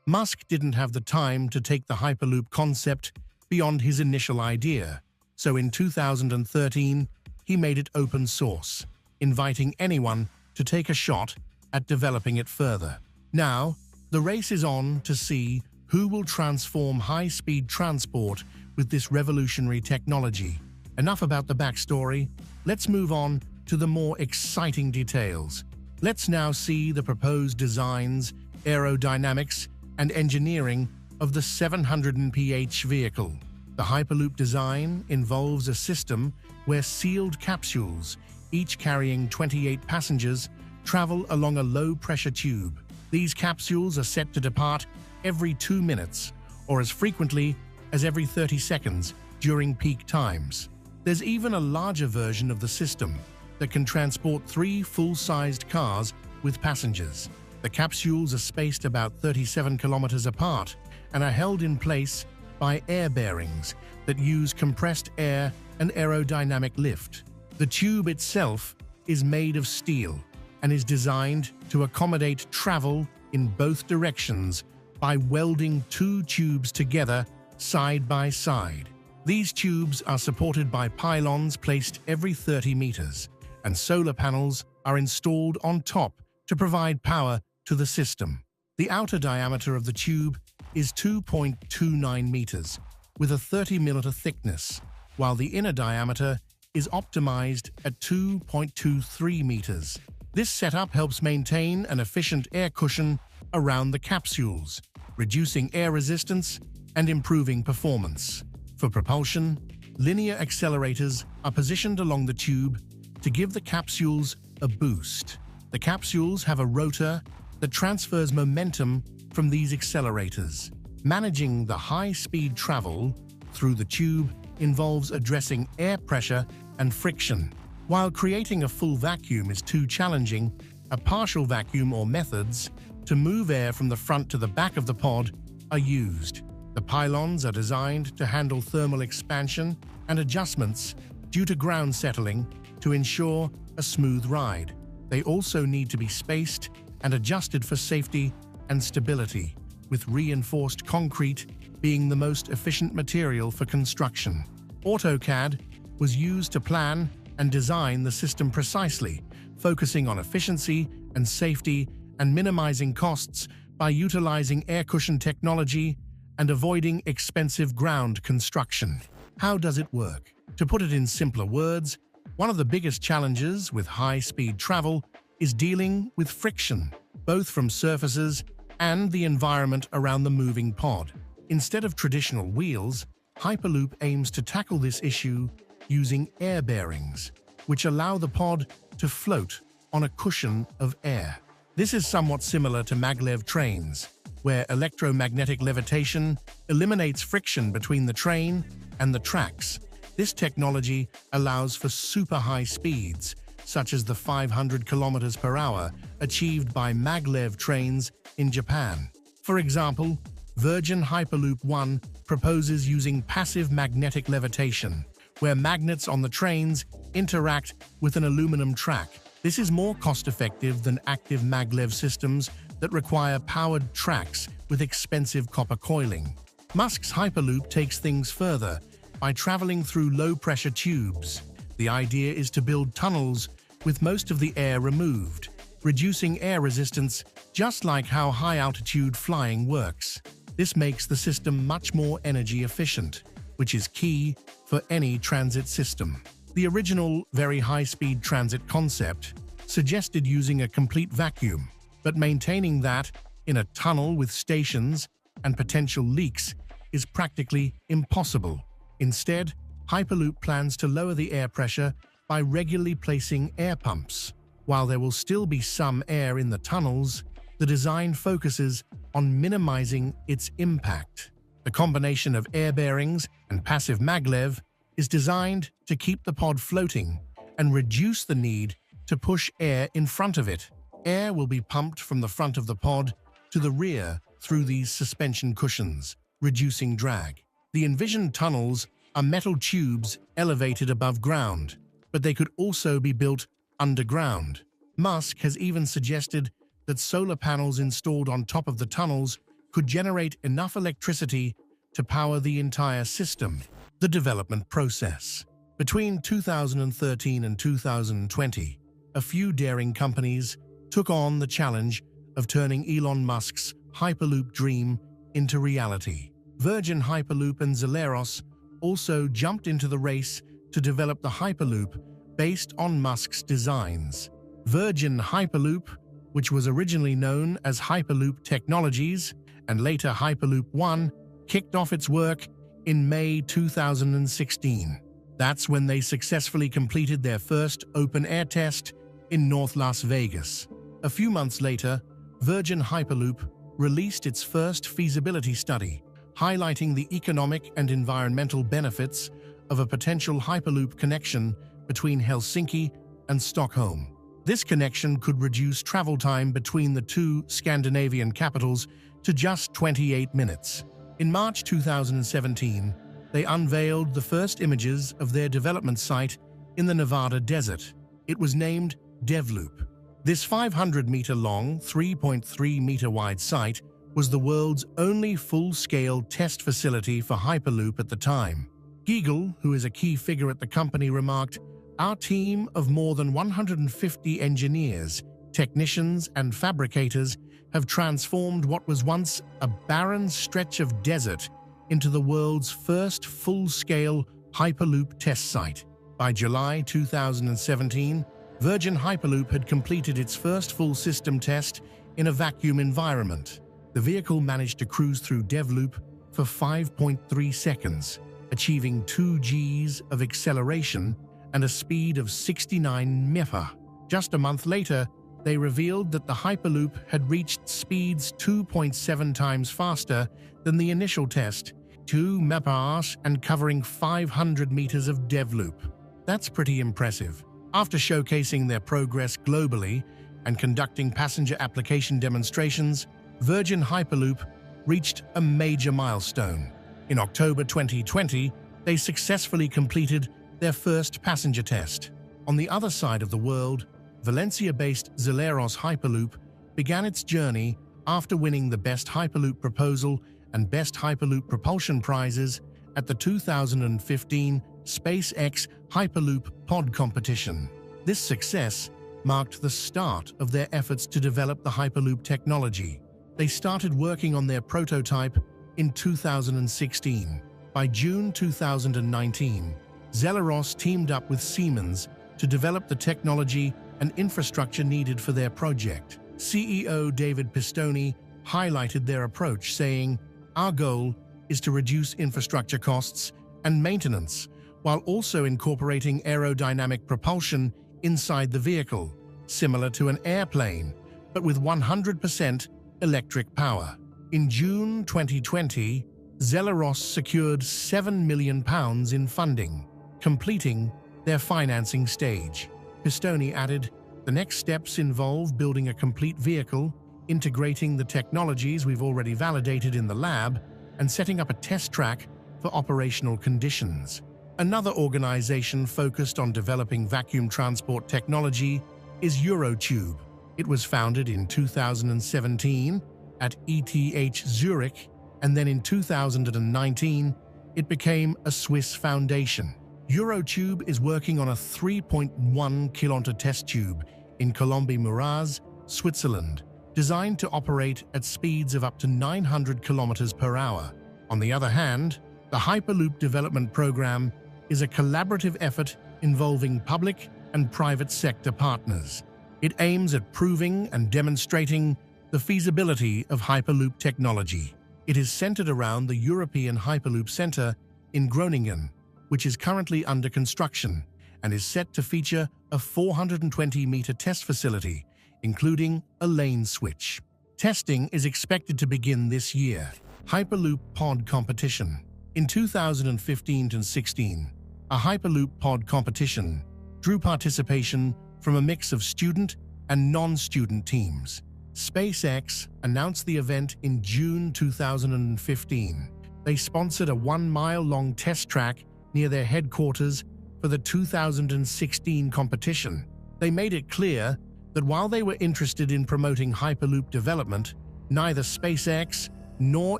Musk didn't have the time to take the Hyperloop concept beyond his initial idea, so in 2013, he made it open source, inviting anyone to take a shot at developing it further. Now, the race is on to see who will transform high-speed transport with this revolutionary technology. Enough about the backstory, let's move on to the more exciting details. Let's now see the proposed designs, aerodynamics, and engineering of the 700 mph vehicle. The Hyperloop design involves a system where sealed capsules, each carrying 28 passengers, travel along a low-pressure tube. These capsules are set to depart every 2 minutes, or as frequently as every 30 seconds during peak times. There's even a larger version of the system that can transport 3 full-sized cars with passengers. The capsules are spaced about 37 kilometers apart and are held in place by air bearings that use compressed air and aerodynamic lift. The tube itself is made of steel and is designed to accommodate travel in both directions by welding 2 tubes together side by side. These tubes are supported by pylons placed every 30 meters, and solar panels are installed on top to provide power to the system. The outer diameter of the tube is 2.29 meters, with a 30mm thickness, while the inner diameter is optimized at 2.23 meters. This setup helps maintain an efficient air cushion around the capsules, reducing air resistance and improving performance. For propulsion, linear accelerators are positioned along the tube to give the capsules a boost. The capsules have a rotor that transfers momentum from these accelerators. Managing the high-speed travel through the tube involves addressing air pressure and friction. While creating a full vacuum is too challenging, a partial vacuum or methods to move air from the front to the back of the pod are used. The pylons are designed to handle thermal expansion and adjustments due to ground settling to ensure a smooth ride. They also need to be spaced and adjusted for safety and stability, with reinforced concrete being the most efficient material for construction. AutoCAD was used to plan and design the system precisely, focusing on efficiency and safety and minimizing costs by utilizing air cushion technology and avoiding expensive ground construction. How does it work? To put it in simpler words, One of the biggest challenges with high-speed travel is dealing with friction, both from surfaces and the environment around the moving pod. Instead of traditional wheels, Hyperloop aims to tackle this issue using air bearings, which allow the pod to float on a cushion of air. This is somewhat similar to maglev trains, where electromagnetic levitation eliminates friction between the train and the tracks. This technology allows for super high speeds, such as the 500 kilometers per hour achieved by maglev trains in Japan. For example, Virgin Hyperloop 1 proposes using passive magnetic levitation, where magnets on the trains interact with an aluminum track. This is more cost-effective than active maglev systems that require powered tracks with expensive copper coiling. Musk's Hyperloop takes things further by traveling through low-pressure tubes. The idea is to build tunnels with most of the air removed, reducing air resistance just like how high-altitude flying works. This makes the system much more energy efficient, which is key for any transit system. The original very high-speed transit concept suggested using a complete vacuum, but maintaining that in a tunnel with stations and potential leaks is practically impossible. Instead, Hyperloop plans to lower the air pressure by regularly placing air pumps. While there will still be some air in the tunnels, the design focuses on minimizing its impact. The combination of air bearings and passive maglev is designed to keep the pod floating and reduce the need to push air in front of it. Air will be pumped from the front of the pod to the rear through these suspension cushions, reducing drag. The envisioned tunnels are metal tubes elevated above ground, but they could also be built underground. Musk has even suggested that solar panels installed on top of the tunnels could generate enough electricity to power the entire system. The development process. Between 2013 and 2020, a few daring companies took on the challenge of turning Elon Musk's Hyperloop dream into reality. Virgin Hyperloop and Zeleros also jumped into the race to develop the Hyperloop based on Musk's designs. Virgin Hyperloop, which was originally known as Hyperloop Technologies and later Hyperloop 1, kicked off its work in May 2016. That's when they successfully completed their first open-air test in North Las Vegas. A few months later, Virgin Hyperloop released its first feasibility study, highlighting the economic and environmental benefits of a potential Hyperloop connection between Helsinki and Stockholm. This connection could reduce travel time between the two Scandinavian capitals to just 28 minutes. In March 2017, they unveiled the first images of their development site in the Nevada desert. It was named DevLoop. This 500-meter-long, 3.3-meter-wide site was the world's only full-scale test facility for Hyperloop at the time. Giegel, who is a key figure at the company, remarked, "Our team of more than 150 engineers, technicians, and fabricators have transformed what was once a barren stretch of desert into the world's first full-scale Hyperloop test site." By July 2017, Virgin Hyperloop had completed its first full system test in a vacuum environment. The vehicle managed to cruise through DevLoop for 5.3 seconds, achieving 2 Gs of acceleration and a speed of 69 mph. Just a month later, they revealed that the Hyperloop had reached speeds 2.7 times faster than the initial test, 2 mph, and covering 500 meters of DevLoop. That's pretty impressive. After showcasing their progress globally and conducting passenger application demonstrations, Virgin Hyperloop reached a major milestone. In October 2020, they successfully completed their first passenger test. On the other side of the world, Valencia-based Zeleros Hyperloop began its journey after winning the Best Hyperloop Proposal and Best Hyperloop Propulsion prizes at the 2015 SpaceX Hyperloop Pod competition. This success marked the start of their efforts to develop the Hyperloop technology. They started working on their prototype in 2016. By June 2019, Zeleros teamed up with Siemens to develop the technology and infrastructure needed for their project. CEO David Pistone highlighted their approach, saying, "Our goal is to reduce infrastructure costs and maintenance while also incorporating aerodynamic propulsion inside the vehicle, similar to an airplane, but with 100% electric power." In June 2020, Zeleros secured £7 million in funding, completing their financing stage. Pistone added, "The next steps involve building a complete vehicle, integrating the technologies we've already validated in the lab, and setting up a test track for operational conditions." Another organization focused on developing vacuum transport technology is Eurotube. It was founded in 2017 at ETH Zurich, and then in 2019, it became a Swiss foundation. Eurotube is working on a 3.1-kilometer test tube in Colombey-Muraz, Switzerland, designed to operate at speeds of up to 900 kilometers per hour. On the other hand, the Hyperloop development program is a collaborative effort involving public and private sector partners. It aims at proving and demonstrating the feasibility of Hyperloop technology. It is centered around the European Hyperloop Center in Groningen, which is currently under construction and is set to feature a 420-meter test facility, including a lane switch. Testing is expected to begin this year. Hyperloop Pod Competition. In 2015-16, a Hyperloop Pod competition drew participation from a mix of student and non-student teams. SpaceX announced the event in June 2015. They sponsored a 1-mile-long test track near their headquarters for the 2016 competition. They made it clear that while they were interested in promoting Hyperloop development, neither SpaceX nor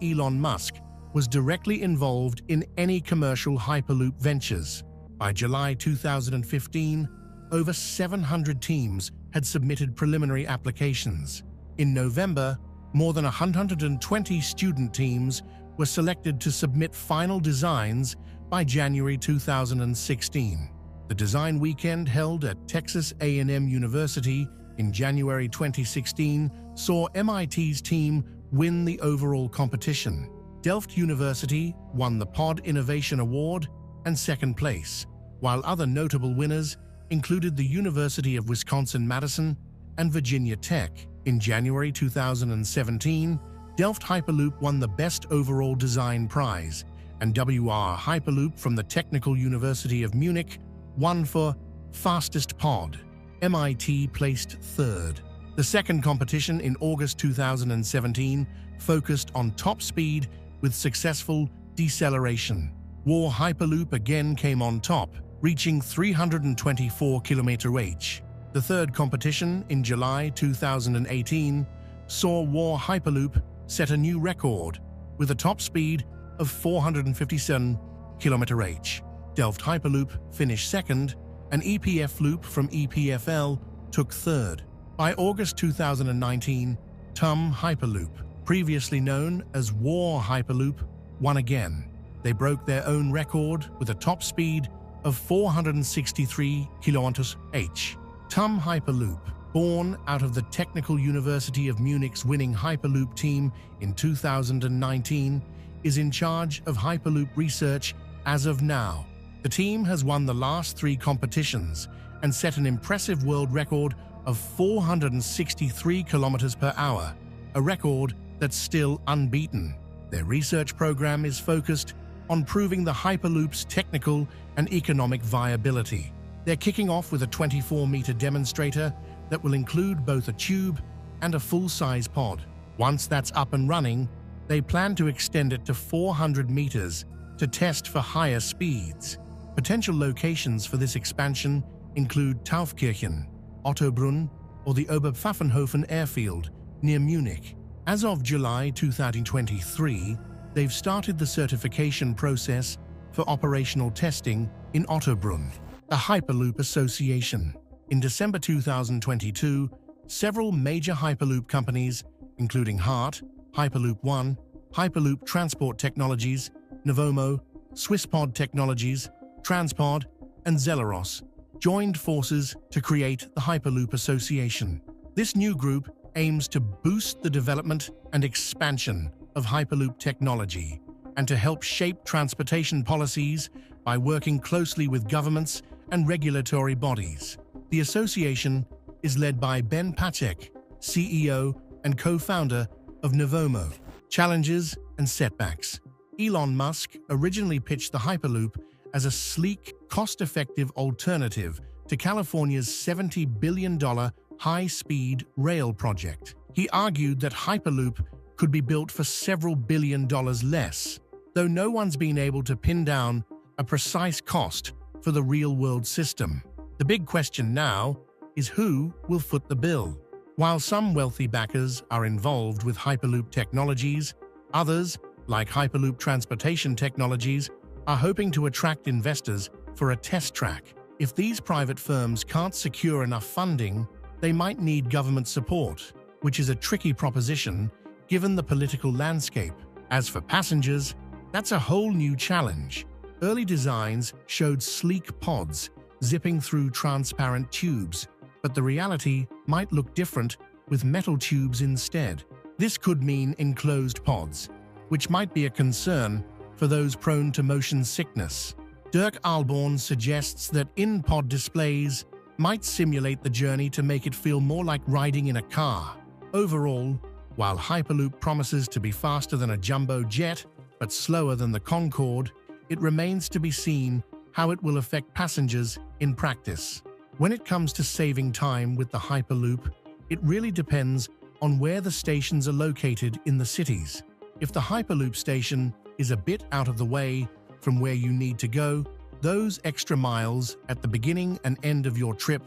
Elon Musk was directly involved in any commercial Hyperloop ventures. By July 2015, over 700 teams had submitted preliminary applications. In November, more than 120 student teams were selected to submit final designs by January 2016. The design weekend held at Texas A&M University in January 2016 saw MIT's team win the overall competition. Delft University won the Pod Innovation Award and second place, while other notable winners included the University of Wisconsin-Madison and Virginia Tech. In January 2017, Delft Hyperloop won the Best Overall Design Prize, and WR Hyperloop from the Technical University of Munich won for Fastest Pod. MIT placed third. The second competition in August 2017 focused on top speed with successful deceleration. War Hyperloop again came on top, reaching 324 km/h. The third competition in July 2018 saw War Hyperloop set a new record with a top speed of 457 km/h. Delft Hyperloop finished second, and EPF Loop from EPFL took third. By August 2019, TUM Hyperloop, previously known as War Hyperloop, won again. They broke their own record with a top speed of 463 km/h. TUM Hyperloop, born out of the Technical University of Munich's winning Hyperloop team in 2019, is in charge of Hyperloop research as of now. The team has won the last 3 competitions and set an impressive world record of 463 km/h, a record that's still unbeaten. Their research program is focused on proving the Hyperloop's technical and economic viability. They're kicking off with a 24-meter demonstrator that will include both a tube and a full-size pod. Once that's up and running, they plan to extend it to 400 meters to test for higher speeds. Potential locations for this expansion include Taufkirchen, Ottobrunn, or the Oberpfaffenhofen airfield near Munich. As of July 2023, they've started the certification process for operational testing in Ottobrunn. The Hyperloop Association. In December 2022, several major Hyperloop companies, including HART, Hyperloop One, Hyperloop Transport Technologies, Novomo, Swisspod Technologies, Transpod, and Zeleros, joined forces to create the Hyperloop Association. This new group aims to boost the development and expansion of Hyperloop technology and to help shape transportation policies by working closely with governments and regulatory bodies. The association is led by Ben Patek, CEO and co-founder of Novomo. Challenges and setbacks. Elon Musk originally pitched the Hyperloop as a sleek, cost-effective alternative to California's $70 billion high-speed rail project. He argued that Hyperloop could be built for several $billion less, though no one's been able to pin down a precise cost for the real-world system. The big question now is who will foot the bill. While some wealthy backers are involved with Hyperloop technologies, others, like Hyperloop Transportation Technologies, are hoping to attract investors for a test track. If these private firms can't secure enough funding, they might need government support, which is a tricky proposition given the political landscape. As for passengers, that's a whole new challenge. Early designs showed sleek pods zipping through transparent tubes, but the reality might look different with metal tubes instead. This could mean enclosed pods, which might be a concern for those prone to motion sickness. Dirk Alborn suggests that in-pod displays might simulate the journey to make it feel more like riding in a car. Overall, while Hyperloop promises to be faster than a jumbo jet but slower than the Concorde, it remains to be seen how it will affect passengers in practice. When it comes to saving time with the Hyperloop, it really depends on where the stations are located in the cities. If the Hyperloop station is a bit out of the way from where you need to go, those extra miles at the beginning and end of your trip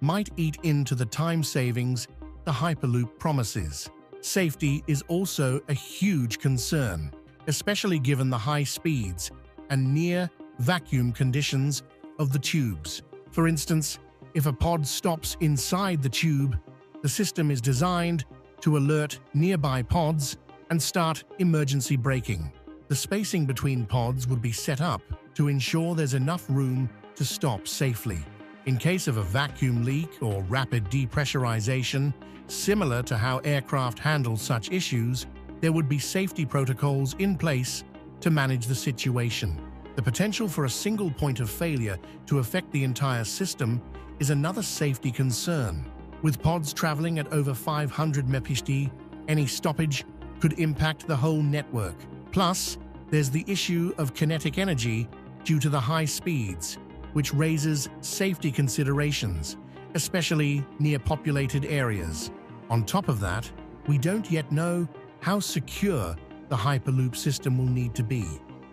might eat into the time savings the Hyperloop promises. Safety is also a huge concern, especially given the high speeds and near-vacuum conditions of the tubes. For instance, if a pod stops inside the tube, the system is designed to alert nearby pods and start emergency braking. The spacing between pods would be set up to ensure there's enough room to stop safely. In case of a vacuum leak or rapid depressurization, similar to how aircraft handle such issues, there would be safety protocols in place to manage the situation. The potential for a single point of failure to affect the entire system is another safety concern. With pods traveling at over 500 mph, any stoppage could impact the whole network. Plus, there's the issue of kinetic energy due to the high speeds, which raises safety considerations, especially near populated areas. On top of that, we don't yet know how secure the Hyperloop system will need to be.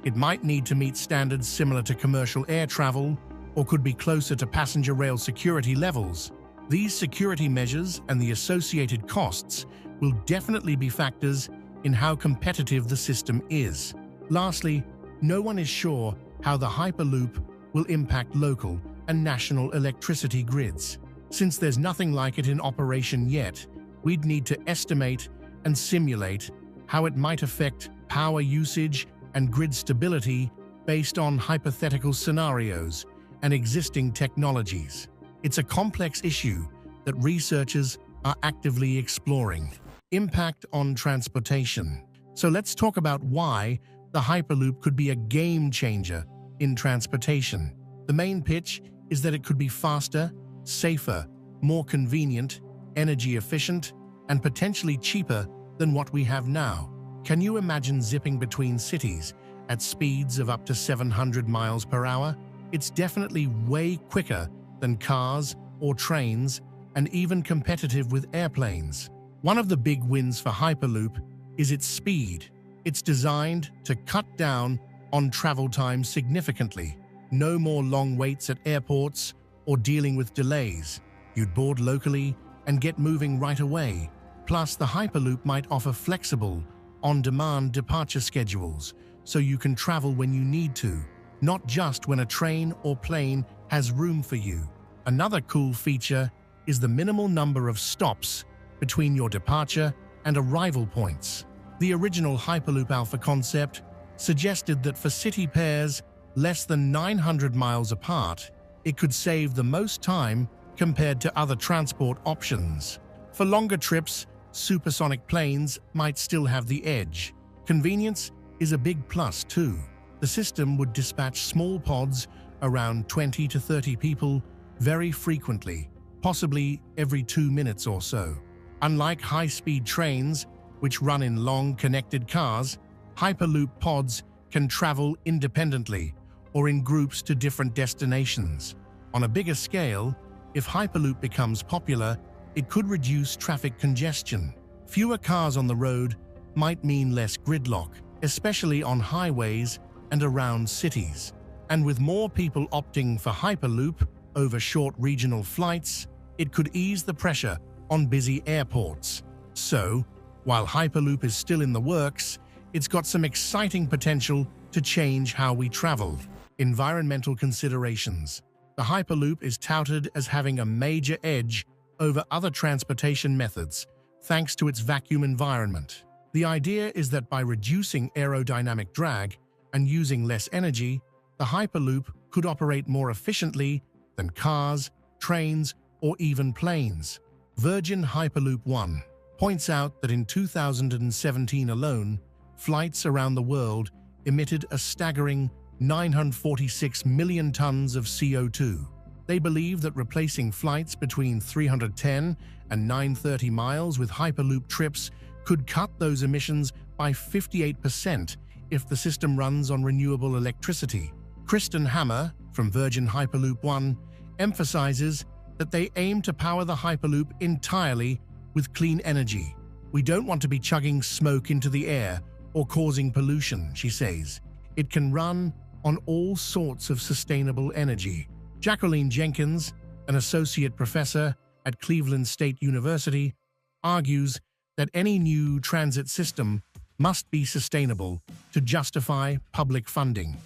It might need to meet standards similar to commercial air travel, or could be closer to passenger rail security levels. These security measures and the associated costs will definitely be factors in how competitive the system is. Lastly, no one is sure how the Hyperloop will impact local and national electricity grids. Since there's nothing like it in operation yet, we'd need to estimate and simulate how it might affect power usage and grid stability based on hypothetical scenarios and existing technologies. It's a complex issue that researchers are actively exploring. Impact on transportation. So let's talk about why the Hyperloop could be a game changer in transportation. The main pitch is that it could be faster, safer, more convenient, energy efficient, and potentially cheaper than what we have now. Can you imagine zipping between cities at speeds of up to 700 miles per hour? It's definitely way quicker than cars or trains, and even competitive with airplanes. One of the big wins for Hyperloop is its speed. It's designed to cut down on travel time significantly. No more long waits at airports or dealing with delays. You'd board locally and get moving right away. Plus, the Hyperloop might offer flexible, on-demand departure schedules, so you can travel when you need to, not just when a train or plane has room for you. Another cool feature is the minimal number of stops between your departure and arrival points. The original Hyperloop Alpha concept suggested that for city pairs less than 900 miles apart, it could save the most time compared to other transport options. For longer trips, supersonic planes might still have the edge. Convenience is a big plus too. The system would dispatch small pods around 20 to 30 people very frequently, possibly every 2 minutes or so. Unlike high-speed trains, which run in long connected cars, Hyperloop pods can travel independently or in groups to different destinations. On a bigger scale, if Hyperloop becomes popular, it could reduce traffic congestion. Fewer cars on the road might mean less gridlock, especially on highways and around cities. And with more people opting for Hyperloop over short regional flights, it could ease the pressure on busy airports. So, while Hyperloop is still in the works, it's got some exciting potential to change how we travel. Environmental considerations. The Hyperloop is touted as having a major edge over other transportation methods, thanks to its vacuum environment. The idea is that by reducing aerodynamic drag and using less energy, the Hyperloop could operate more efficiently than cars, trains, or even planes. Virgin Hyperloop One points out that in 2017 alone, flights around the world emitted a staggering 946 million tons of CO2. They believe that replacing flights between 310 and 930 miles with Hyperloop trips could cut those emissions by 58% if the system runs on renewable electricity. Kristen Hammer from Virgin Hyperloop One emphasizes that they aim to power the Hyperloop entirely with clean energy. We don't want to be chugging smoke into the air or causing pollution, she says. It can run on all sorts of sustainable energy. Jacqueline Jenkins, an associate professor at Cleveland State University, argues that any new transit system must be sustainable to justify public funding.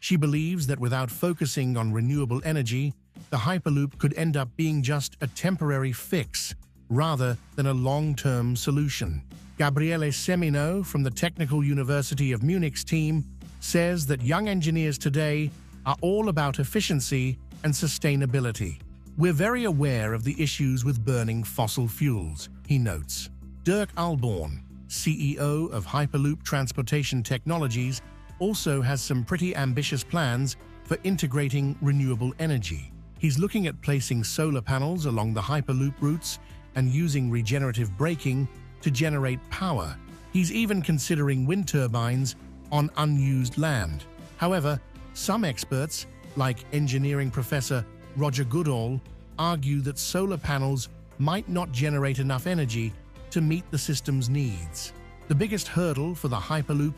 She believes that without focusing on renewable energy, the Hyperloop could end up being just a temporary fix rather than a long-term solution. Gabriele Semino from the Technical University of Munich's team says that young engineers today are all about efficiency and sustainability. We're very aware of the issues with burning fossil fuels, he notes. Dirk Alborn, CEO of Hyperloop Transportation Technologies, also has some pretty ambitious plans for integrating renewable energy. He's looking at placing solar panels along the Hyperloop routes and using regenerative braking to generate power. He's even considering wind turbines on unused land. However, some experts, like engineering professor Roger Goodall, argue that solar panels might not generate enough energy to meet the system's needs. The biggest hurdle for the Hyperloop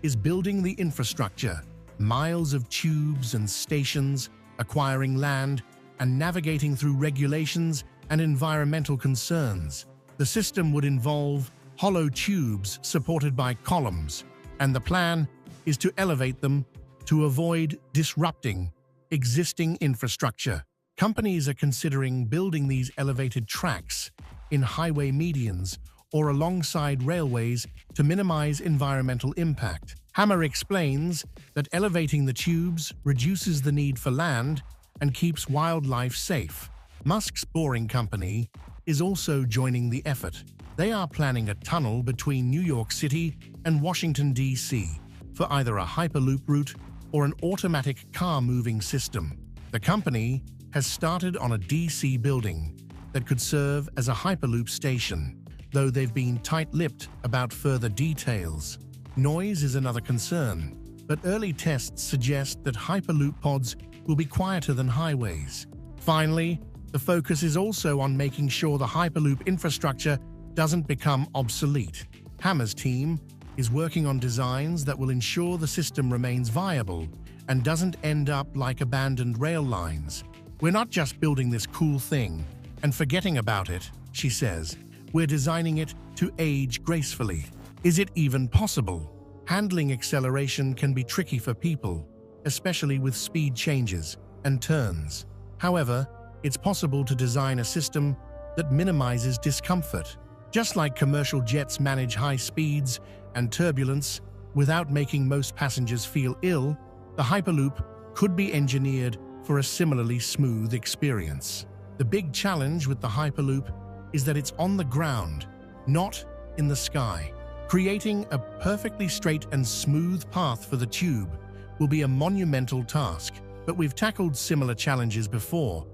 is building the infrastructure, miles of tubes and stations, acquiring land, and navigating through regulations and environmental concerns. The system would involve hollow tubes supported by columns, and the plan is to elevate them to avoid disrupting existing infrastructure. Companies are considering building these elevated tracks in highway medians or alongside railways to minimize environmental impact. Hammer explains that elevating the tubes reduces the need for land and keeps wildlife safe. Musk's Boring Company is also joining the effort. They are planning a tunnel between New York City and Washington, D.C. for either a Hyperloop route or an automatic car-moving system. The company has started on a D.C. building that could serve as a Hyperloop station, though they've been tight-lipped about further details. Noise is another concern, but early tests suggest that Hyperloop pods will be quieter than highways. Finally, the focus is also on making sure the Hyperloop infrastructure doesn't become obsolete. Hammer's team is working on designs that will ensure the system remains viable and doesn't end up like abandoned rail lines. We're not just building this cool thing and forgetting about it, she says. We're designing it to age gracefully. Is it even possible? Handling acceleration can be tricky for people, especially with speed changes and turns. However, it's possible to design a system that minimizes discomfort. Just like commercial jets manage high speeds and turbulence without making most passengers feel ill, the Hyperloop could be engineered for a similarly smooth experience. The big challenge with the Hyperloop is that it's on the ground, not in the sky. Creating a perfectly straight and smooth path for the tube will be a monumental task, but we've tackled similar challenges before.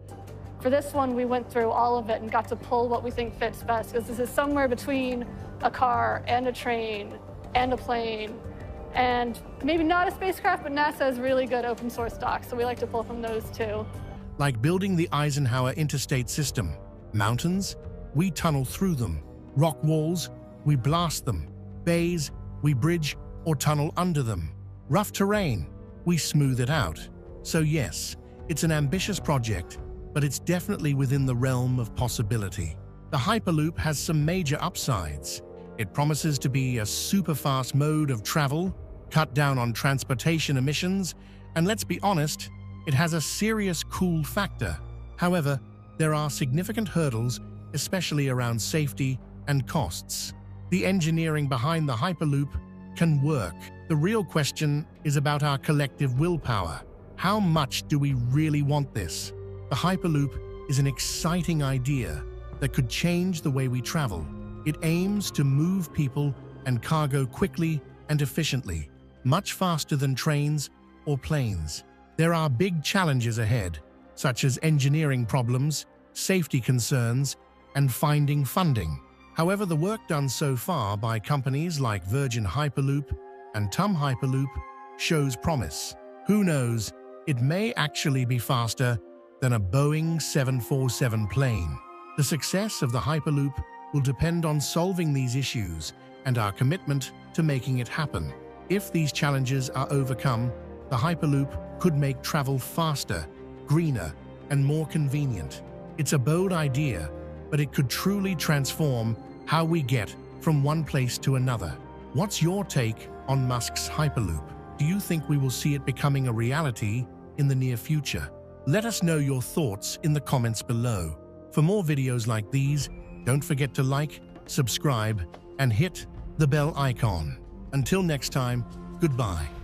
For this one, we went through all of it and got to pull what we think fits best, because this is somewhere between a car and a train and a plane, and maybe not a spacecraft, but NASA has really good open source docs, so we like to pull from those too. Like building the Eisenhower interstate system. Mountains, we tunnel through them. Rock walls, we blast them. Bays, we bridge or tunnel under them. Rough terrain, we smooth it out. So yes, it's an ambitious project, but it's definitely within the realm of possibility. The Hyperloop has some major upsides. It promises to be a super-fast mode of travel, cut down on transportation emissions, and let's be honest, it has a serious cool factor. However, there are significant hurdles, especially around safety and costs. The engineering behind the Hyperloop can work. The real question is about our collective willpower. How much do we really want this? The Hyperloop is an exciting idea that could change the way we travel. It aims to move people and cargo quickly and efficiently, much faster than trains or planes. There are big challenges ahead, such as engineering problems, safety concerns, and finding funding. However, the work done so far by companies like Virgin Hyperloop and TUM Hyperloop shows promise. Who knows, it may actually be faster than a Boeing 747 plane. The success of the Hyperloop will depend on solving these issues and our commitment to making it happen. If these challenges are overcome, the Hyperloop could make travel faster, greener, and more convenient. It's a bold idea, but it could truly transform how we get from one place to another. What's your take on Musk's Hyperloop? Do you think we will see it becoming a reality in the near future? Let us know your thoughts in the comments below. For more videos like these, don't forget to like, subscribe, and hit the bell icon. Until next time, goodbye.